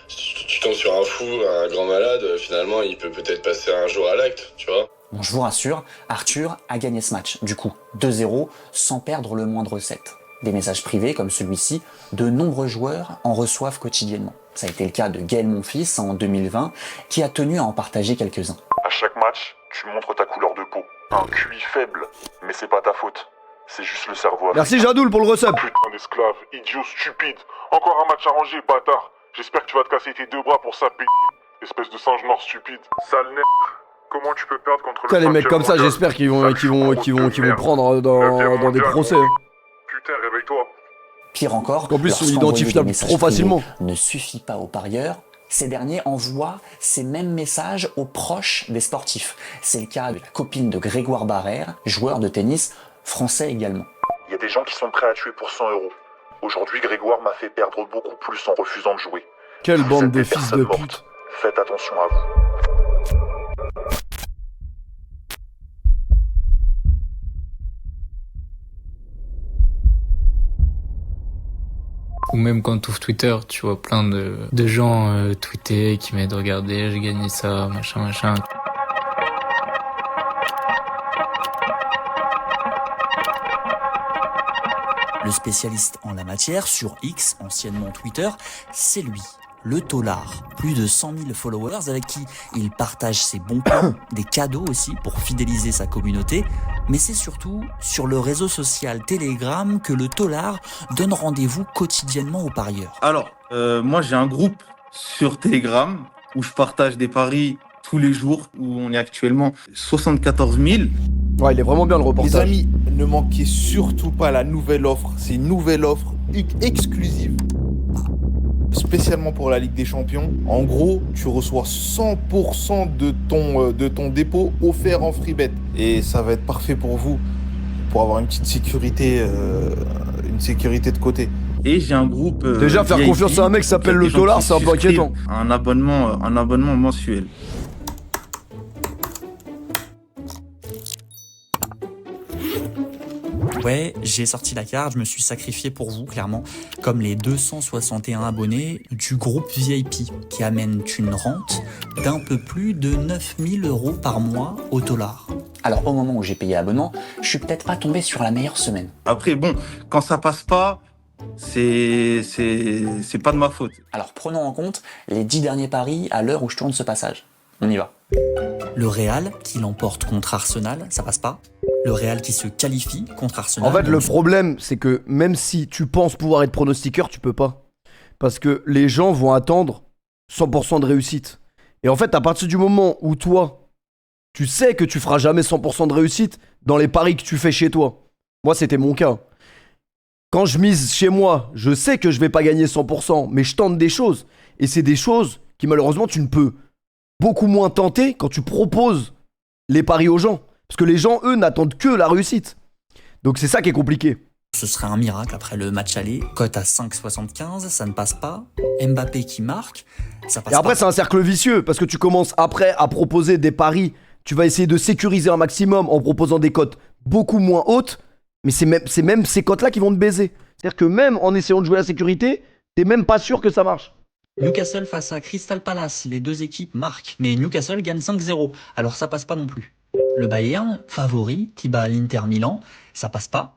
tu tombes sur un fou, un grand malade, finalement il peut peut-être passer un jour à l'acte, tu vois. Bon, je vous rassure, Arthur a gagné ce match, du coup 2-0, sans perdre le moindre set. Des messages privés comme celui-ci, de nombreux joueurs en reçoivent quotidiennement. Ça a été le cas de Gaël Monfils en 2020, qui a tenu à en partager quelques-uns. À chaque match, tu montres ta couleur de peau. Un QI faible, mais c'est pas ta faute. C'est juste le cerveau. Merci Jadoul pour le resub. Putain d'esclave, idiot stupide. Encore un match arrangé, bâtard. J'espère que tu vas te casser tes deux bras pour ça, espèce de singe noir stupide. Sale nègre. Comment tu peux perdre contre Putain, les mecs comme ça, j'espère qu'ils vont prendre dans des procès. Putain, réveille-toi. Pire encore, en plus, ils sont lorsqu'envoyer identifiables des messages trop facilement. privés ne suffit pas aux parieurs. Ces derniers envoient ces mêmes messages aux proches des sportifs. C'est le cas de la copine de Grégoire Barrère, joueur de tennis, français également. Il y a des gens qui sont prêts à tuer pour 100 €. Aujourd'hui, Grégoire m'a fait perdre beaucoup plus en refusant de jouer. Quelle Vous bande êtes de des fils personnes de mortes. pute. Faites attention à vous. Ou même quand tu ouvres Twitter, tu vois plein de gens tweeter qui mettent « Regardez, j'ai gagné ça, machin, machin ». Le spécialiste en la matière, sur X, anciennement Twitter, c'est lui, le Tolard. Plus de 100 000 followers avec qui il partage ses bons plans, des cadeaux aussi pour fidéliser sa communauté. Mais c'est surtout sur le réseau social Telegram que le Tolard donne rendez-vous quotidiennement aux parieurs. Alors, moi j'ai un groupe sur Telegram où je partage des paris tous les jours, où on est actuellement 74 000. Ouais, il est vraiment bien le reportage. Les amis, ne manquez surtout pas la nouvelle offre. C'est une nouvelle offre exclusive, spécialement pour la Ligue des Champions. En gros, tu reçois 100% de ton dépôt offert en free bet. Et ça va être parfait pour vous, pour avoir une petite sécurité, de côté. Et j'ai un groupe... Déjà, faire confiance à un mec qui s'appelle le Tolard, c'est un peu inquiétant. Un abonnement mensuel. Ouais, j'ai sorti la carte, je me suis sacrifié pour vous, clairement, comme les 261 abonnés du groupe VIP, qui amènent une rente d'un peu plus de 9 000 € par mois au Tolard. Alors au moment où j'ai payé l'abonnement, je suis peut-être pas tombé sur la meilleure semaine. Après bon, quand ça passe pas, c'est pas de ma faute. Alors prenons en compte les 10 derniers paris à l'heure où je tourne ce passage. On y va. Le Real qui l'emporte contre Arsenal, ça passe pas. Le Real qui se qualifie contre Arsenal. En fait, le problème, c'est que même si tu penses pouvoir être pronostiqueur, tu peux pas. Parce que les gens vont attendre 100% de réussite. Et en fait, à partir du moment où toi, tu sais que tu feras jamais 100% de réussite dans les paris que tu fais chez toi. Moi, c'était mon cas. Quand je mise chez moi, je sais que je vais pas gagner 100%, mais je tente des choses. Et c'est des choses qui, malheureusement, tu ne peux beaucoup moins tenter quand tu proposes les paris aux gens. Parce que les gens, eux, n'attendent que la réussite. Donc c'est ça qui est compliqué. Ce serait un miracle après le match aller. Cote à 5,75, ça ne passe pas. Mbappé qui marque, ça passe pas. Et après, c'est un cercle vicieux. Parce que tu commences après à proposer des paris. Tu vas essayer de sécuriser un maximum en proposant des cotes beaucoup moins hautes. Mais c'est même ces cotes-là qui vont te baiser. C'est-à-dire que même en essayant de jouer la sécurité, t'es même pas sûr que ça marche. Newcastle face à Crystal Palace. Les deux équipes marquent. Mais Newcastle gagne 5-0. Alors ça passe pas non plus. Le Bayern, favori, qui bat l'Inter Milan, ça passe pas.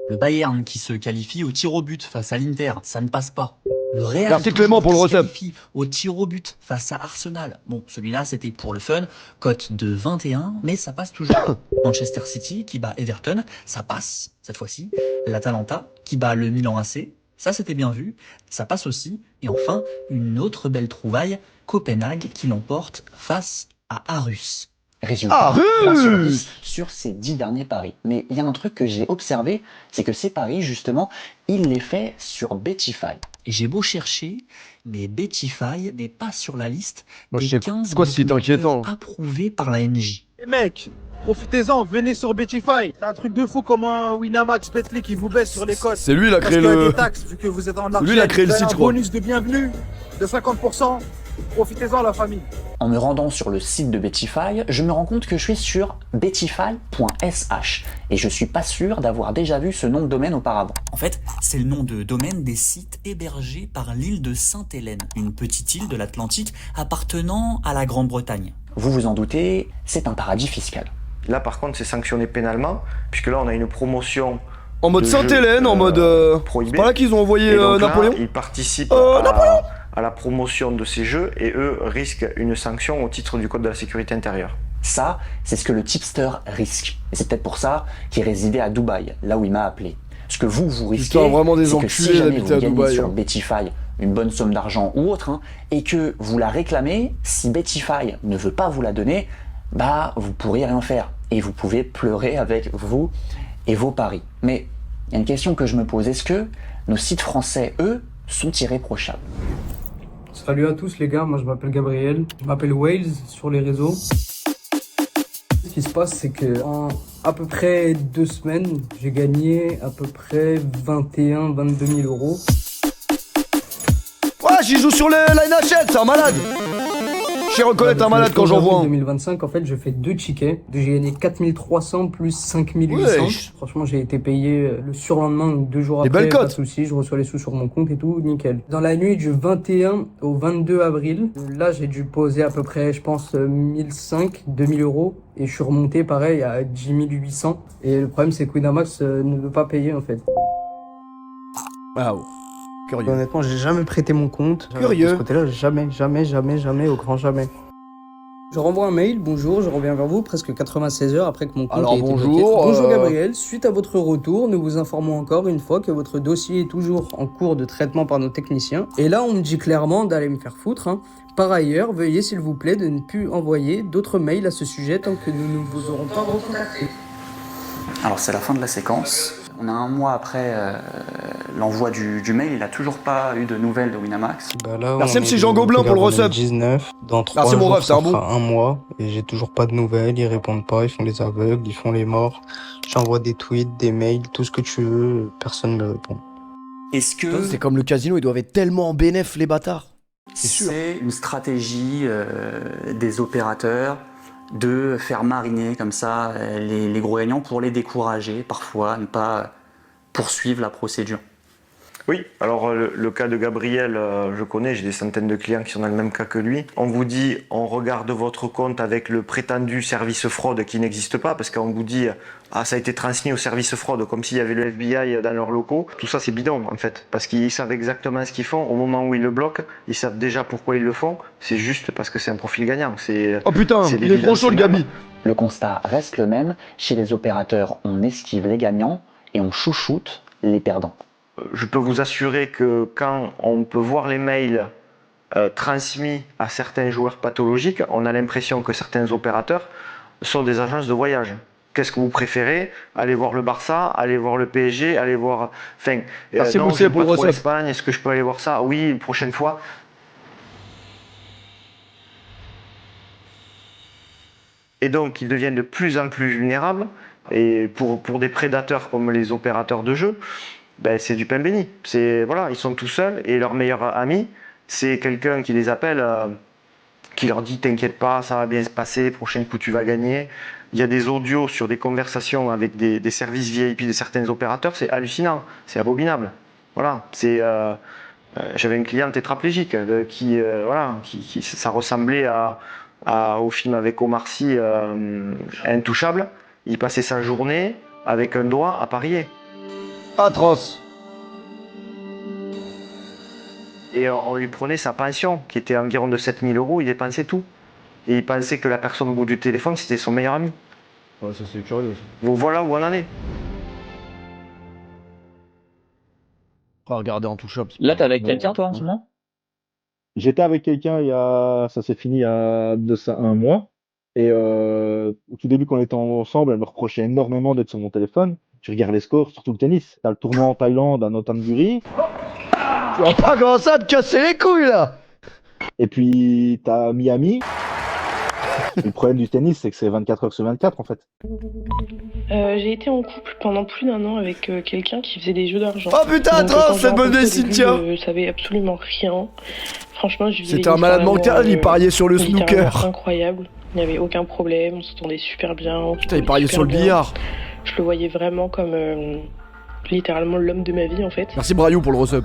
Le Bayern qui se qualifie au tir au but face à l'Inter, ça ne passe pas. Le Real Merci Clément pour le se recep. qualifie au tir au but face à Arsenal. Bon, celui-là c'était pour le fun, cote de 21, mais ça passe toujours. Manchester City qui bat Everton, ça passe cette fois-ci. L'Atalanta qui bat le Milan AC, ça c'était bien vu, ça passe aussi. Et enfin, une autre belle trouvaille, Copenhague qui l'emporte face à Aarhus. Résultat, 20 sur 10 sur ces 10 derniers paris. Mais il y a un truc que j'ai observé, c'est que ces paris, justement, il les fait sur Betify. Et j'ai beau chercher, mais Betify n'est pas sur la liste Moi, des je sais 15 quoi, c'est inquiétant. approuvés par la NJ. Les mecs, profitez-en, venez sur Betify. C'est un truc de fou comme un Winamax Betclic qui vous baisse sur les cotes. C'est lui, il a créé Parce qu'il y a le... des taxes, vu que vous êtes en argent. Lui, il a créé le site, un je crois. bonus de bienvenue de 50%. Profitez-en, la famille. En me rendant sur le site de Betify, je me rends compte que je suis sur betify.sh et je suis pas sûr d'avoir déjà vu ce nom de domaine auparavant. En fait, c'est le nom de domaine des sites hébergés par l'île de Sainte-Hélène, une petite île de l'Atlantique appartenant à la Grande-Bretagne. Vous vous en doutez, c'est un paradis fiscal. Là, par contre, c'est sanctionné pénalement, puisque là, on a une promotion. En mode Sainte-Hélène, en mode... prohibé. C'est pas là qu'ils ont envoyé Et donc là, Napoléon. ils participent Napoléon à la promotion de ces jeux et eux risquent une sanction au titre du Code de la sécurité intérieure. Ça, c'est ce que le tipster risque. Et c'est peut-être pour ça qu'il résidait à Dubaï, là où il m'a appelé. Ce que vous risquez, Putain, vraiment des c'est que enculés si jamais vous d'habiter à gagnez Dubaï, sur hein. Betify une bonne somme d'argent ou autre, et que vous la réclamez, si Betify ne veut pas vous la donner, bah vous pourriez rien faire. Et vous pouvez pleurer avec vous et vos paris. Mais il y a une question que je me pose, est-ce que nos sites français, eux, sont irréprochables? Salut à tous les gars, moi je m'appelle Gabriel, je m'appelle Wales sur les réseaux. Ce qui se passe, c'est que en à peu près 2 semaines, j'ai gagné à peu près 21-22 000 euros. Ouais, j'y joue sur la NHL, c'est un malade. Je sais reconnaître un malade quand j'en vois un. En 2025, en fait, je fais 2 tickets. J'ai gagné 4300 plus 5800. Wesh. Franchement, j'ai été payé le surlendemain ou 2 jours Des après. belles Pas de cotes. soucis, je reçois les sous sur mon compte et tout, nickel. Dans la nuit du 21 au 22 avril, là, j'ai dû poser à peu près, je pense, 2000 euros. Et je suis remonté, pareil, à 10 800. Et le problème, c'est que Winamax ne veut pas payer, en fait. Waouh. Curieux. Honnêtement, j'ai jamais prêté mon compte. Curieux. De ce côté-là, jamais, au grand jamais. Je renvoie un mail, bonjour, je reviens vers vous presque 96 heures après que mon compte Alors, ait été bloqué. bonjour, Bonjour Gabriel, suite à votre retour, nous vous informons encore une fois que votre dossier est toujours en cours de traitement par nos techniciens. Et là, on me dit clairement d'aller me faire foutre. Par ailleurs, veuillez s'il vous plaît de ne plus envoyer d'autres mails à ce sujet tant que nous ne vous aurons pas recontacté. Alors c'est la fin de la séquence. On a un mois après l'envoi du mail, il n'a toujours pas eu de nouvelles de Winamax. Là, Merci on MC est Jean le Gobelin pour le resub. 19. Dans 3 Merci, mon jours, ref, c'est ça un bon. fera un mois et j'ai toujours pas de nouvelles. Ils répondent pas, ils font les aveugles, ils font les morts. J'envoie des tweets, des mails, tout ce que tu veux, personne ne me répond. Est-ce que Putain, c'est comme le casino, ils doivent être tellement en bénéf les bâtards. C'est sûr. c'est une stratégie des opérateurs de faire mariner comme ça les gros gagnants pour les décourager parfois à ne pas poursuivre la procédure? Oui, alors le cas de Gabriel, je connais, j'ai des centaines de clients qui sont dans le même cas que lui. On vous dit, on regarde votre compte avec le prétendu service fraude qui n'existe pas, parce qu'on vous dit, ah ça a été transmis au service fraude, comme s'il y avait le FBI dans leurs locaux. Tout ça c'est bidon en fait, parce qu'ils savent exactement ce qu'ils font. Au moment où ils le bloquent, ils savent déjà pourquoi ils le font. C'est juste parce que c'est un profil gagnant. Oh putain, il est trop chaud le Gabi. Le constat reste le même. Chez les opérateurs, on esquive les gagnants et on chouchoute les perdants. Je peux vous assurer que quand on peut voir les mails transmis à certains joueurs pathologiques, on a l'impression que certains opérateurs sont des agences de voyage. Qu'est-ce que vous préférez? Aller voir le Barça, aller voir le PSG, aller voir... Enfin, Merci non, Moussé je pour le pas trop recep. l'Espagne, est-ce que je peux aller voir ça? Oui, une prochaine fois. Et donc, ils deviennent de plus en plus vulnérables. Et pour des prédateurs comme les opérateurs de jeu, ben, c'est du pain béni. Voilà, ils sont tout seuls et leur meilleur ami, c'est quelqu'un qui les appelle, qui leur dit « T'inquiète pas, ça va bien se passer, prochain coup tu vas gagner ». Il y a des audios sur des conversations avec des services VIP de certains opérateurs, c'est hallucinant, c'est abominable. Voilà, j'avais une cliente tétraplégique qui ça ressemblait au film avec Omar Sy, Intouchable. Il passait sa journée avec un doigt à parier. Atroce. Et on lui prenait sa pension, qui était environ de 7 000 €, il dépensait tout. Et il pensait que la personne au bout du téléphone, c'était son meilleur ami. Ouais, ça c'est curieux. Donc voilà où on en est. On va regarder en touch-up. Là, t'es avec quelqu'un, toi, en ce moment? J'étais avec quelqu'un ça s'est fini il y a de ça un mois. Et au tout début, quand on était ensemble, elle me reprochait énormément d'être sur mon téléphone. Tu regardes les scores, surtout le tennis. T'as le tournoi en Thaïlande, à Nothamburi. Tu vas pas commencer à te casser les couilles là. Et puis t'as Miami. Le problème du tennis, c'est que c'est 24 heures sur 24 en fait. J'ai été en couple pendant plus d'un an avec quelqu'un qui faisait des jeux d'argent. Oh putain, atroce, cette bonne des Cynthia. Je savais absolument rien. Franchement, je vivais C'était un malade mental, il pariait sur le snooker. Incroyable. Il n'y avait aucun problème, on s'entendait super bien. Putain, il pariait sur le billard. Je le voyais vraiment comme littéralement l'homme de ma vie en fait. Merci Brayou pour le resub.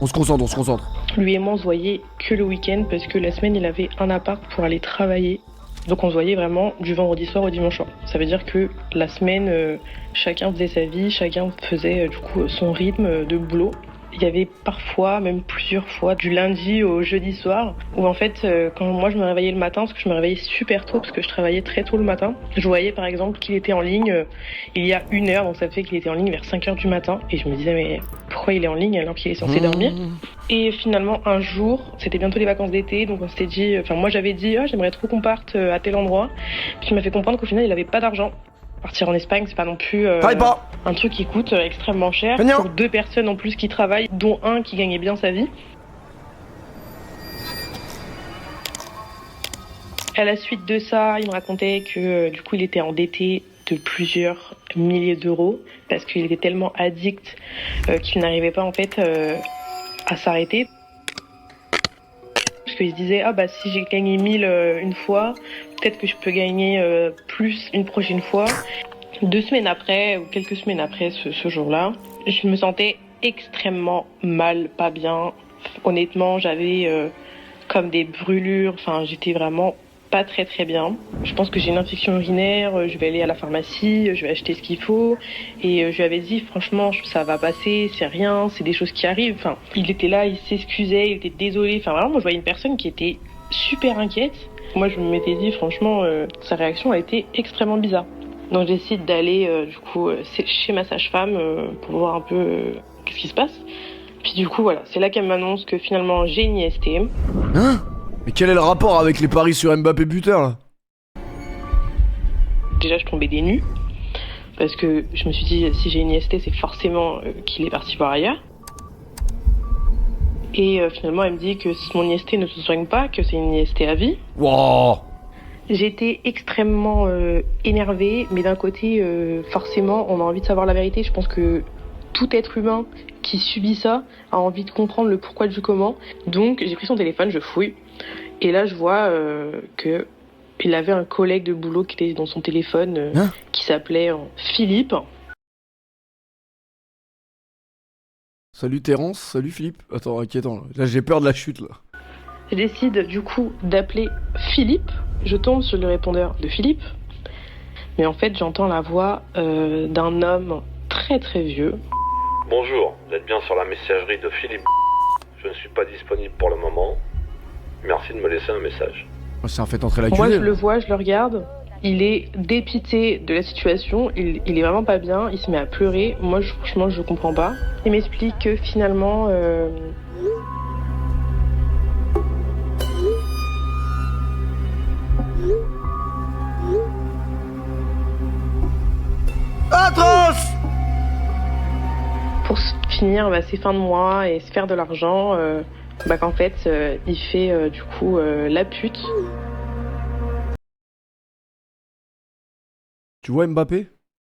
On se concentre. Lui et moi on se voyait que le week-end parce que la semaine il avait un appart pour aller travailler. Donc on se voyait vraiment du vendredi soir au dimanche soir. Ça veut dire que la semaine, chacun faisait sa vie, chacun faisait du coup son rythme de boulot. Il y avait parfois, même plusieurs fois, du lundi au jeudi soir, où en fait, quand moi je me réveillais le matin, parce que je me réveillais super tôt, parce que je travaillais très tôt le matin, je voyais par exemple qu'il était en ligne il y a 1 heure, donc ça fait qu'il était en ligne vers 5 heures du matin, et je me disais mais pourquoi il est en ligne alors qu'il est censé dormir? Et finalement un jour, c'était bientôt les vacances d'été, donc on s'était dit, moi j'avais dit j'aimerais trop qu'on parte à tel endroit, puis il m'a fait comprendre qu'au final il avait pas d'argent. Partir en Espagne, c'est pas non plus un truc qui coûte extrêmement cher pour 2 personnes en plus qui travaillent, dont un qui gagnait bien sa vie. À la suite de ça, il me racontait que du coup il était endetté de plusieurs milliers d'euros parce qu'il était tellement addict qu'il n'arrivait pas en fait à s'arrêter. Parce qu'il se disait si j'ai gagné 1000 une fois, peut-être que je peux gagner plus une prochaine fois. 2 semaines après ou quelques semaines après ce jour-là, je me sentais extrêmement mal, pas bien. Honnêtement, j'avais comme des brûlures, j'étais vraiment pas très très bien. Je pense que j'ai une infection urinaire, je vais aller à la pharmacie, je vais acheter ce qu'il faut. Et je lui avais dit, franchement, ça va passer, c'est rien, c'est des choses qui arrivent. Enfin, il était là, il s'excusait, il était désolé. Enfin, vraiment, moi, je voyais une personne qui était super inquiète. Moi, je m'étais dit, franchement, sa réaction a été extrêmement bizarre. Donc, je décide d'aller, chez ma sage-femme pour voir un peu qu'est-ce qui se passe. Puis, du coup, voilà, c'est là qu'elle m'annonce que finalement, j'ai une IST. Hein? Mais quel est le rapport avec les paris sur Mbappé buteur là? Déjà, je tombais des nues. Parce que je me suis dit, si j'ai une IST, c'est forcément qu'il est parti voir ailleurs. Et finalement, elle me dit que mon IST ne se soigne pas, que c'est une IST à vie. Wow. J'étais extrêmement énervée, mais d'un côté, forcément, on a envie de savoir la vérité. Je pense que tout être humain qui subit ça a envie de comprendre le pourquoi du comment. Donc, j'ai pris son téléphone, je fouille. Et là, je vois que il avait un collègue de boulot qui était dans son téléphone, qui s'appelait Philippe. Salut Terence, salut Philippe. Attends, inquiétant. Là, j'ai peur de la chute là. Je décide du coup d'appeler Philippe. Je tombe sur le répondeur de Philippe. Mais en fait, j'entends la voix d'un homme très très vieux. Bonjour, vous êtes bien sur la messagerie de Philippe. Je ne suis pas disponible pour le moment. Merci de me laisser un message. C'est un fait entrer l'accusé. Moi, je le vois, je le regarde. Il est dépité de la situation. Il est vraiment pas bien. Il se met à pleurer. Moi, franchement, je comprends pas. Il m'explique que finalement... Atroce! Pour finir ses fins de mois et se faire de l'argent, qu'en fait, il fait du coup la pute. Tu vois Mbappé?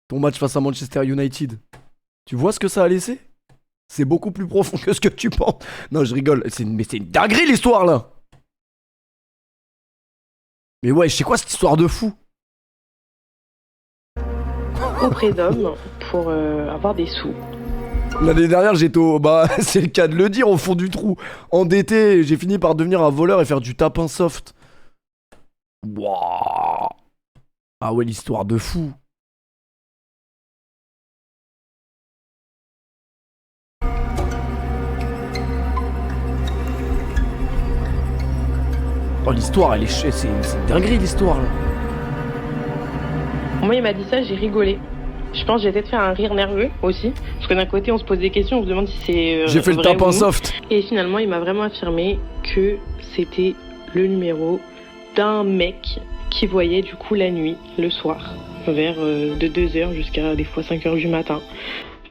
Ton match face à Manchester United. Tu vois ce que ça a laissé? C'est beaucoup plus profond que ce que tu penses. Non, je rigole. Mais c'est une dinguerie l'histoire là! Mais ouais, je sais quoi cette histoire de fou? Auprès d'hommes pour avoir des sous. L'année dernière, j'étais au... Bah, c'est le cas de le dire, au fond du trou. Endetté, j'ai fini par devenir un voleur et faire du tapin soft. Wouah. Ah ouais, l'histoire de fou. Oh, l'histoire, elle est... C'est une dinguerie, l'histoire, là. Moi, il m'a dit ça, j'ai rigolé. Je pense que j'ai peut-être fait un rire nerveux aussi. Parce que d'un côté, on se pose des questions, on se demande si c'est. J'ai fait le tapin soft. Et finalement, il m'a vraiment affirmé que c'était le numéro d'un mec qui voyait du coup la nuit, le soir, vers de 2h jusqu'à des fois 5h du matin,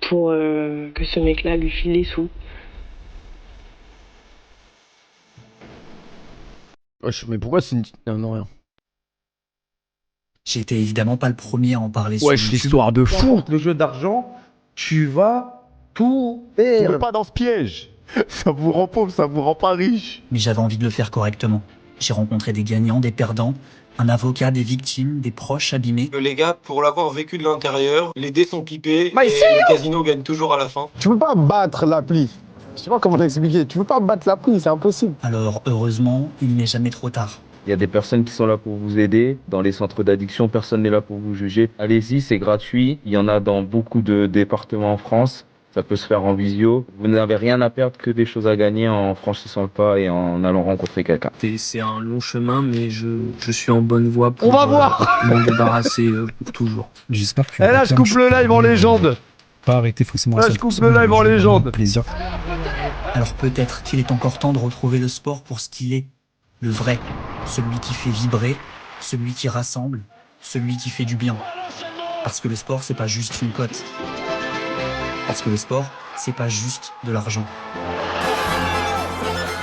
pour que ce mec-là lui file les sous. Wesh, mais pourquoi c'est une... Non, rien. J'ai été évidemment pas le premier à en parler. Wesh, l'histoire de fou. Le jeu d'argent, tu vas tout perdre. Pas dans ce piège. Ça vous rend pauvre, ça vous rend pas riche. Mais j'avais envie de le faire correctement. J'ai rencontré des gagnants, des perdants, un avocat, des victimes, des proches abîmés. Les gars, pour l'avoir vécu de l'intérieur, les dés sont pipés et le casino gagne toujours à la fin. Tu peux pas battre l'appli. Je sais pas comment t'expliquer. Tu peux pas battre l'appli, c'est impossible. Alors, heureusement, il n'est jamais trop tard. Il y a des personnes qui sont là pour vous aider. Dans les centres d'addiction, personne n'est là pour vous juger. Allez-y, c'est gratuit. Il y en a dans beaucoup de départements en France. Ça peut se faire en visio. Vous n'avez rien à perdre que des choses à gagner en franchissant le pas et en allant rencontrer quelqu'un. C'est un long chemin, mais je suis en bonne voie pour On va voir m'en débarrasser pour toujours. J'espère que... Eh là, je coupe le live en légende. Pas arrêter forcément. Là, je coupe le live en légende. Plaisir. Alors peut-être qu'il est encore temps de retrouver le sport pour ce qu'il est. Le vrai. Celui qui fait vibrer, celui qui rassemble, celui qui fait du bien. Parce que le sport, c'est pas juste une cote. Parce que le sport, c'est pas juste de l'argent.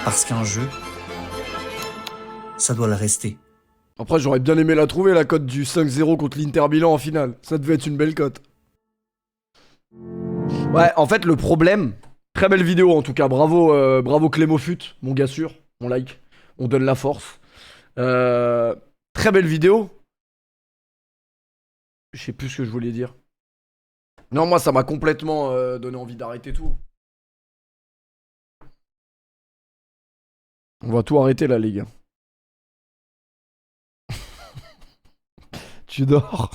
Parce qu'un jeu, ça doit le rester. Après, j'aurais bien aimé la trouver, la cote du 5-0 contre l'Inter Milan en finale. Ça devait être une belle cote. Ouais, en fait, le problème... Très belle vidéo, en tout cas. Bravo, bravo Clémo Fut, mon gars sûr. On like. On donne la force. Très belle vidéo. Je sais plus ce que je voulais dire. Non, moi, ça m'a complètement donné envie d'arrêter tout. On va tout arrêter là, les gars. Tu dors.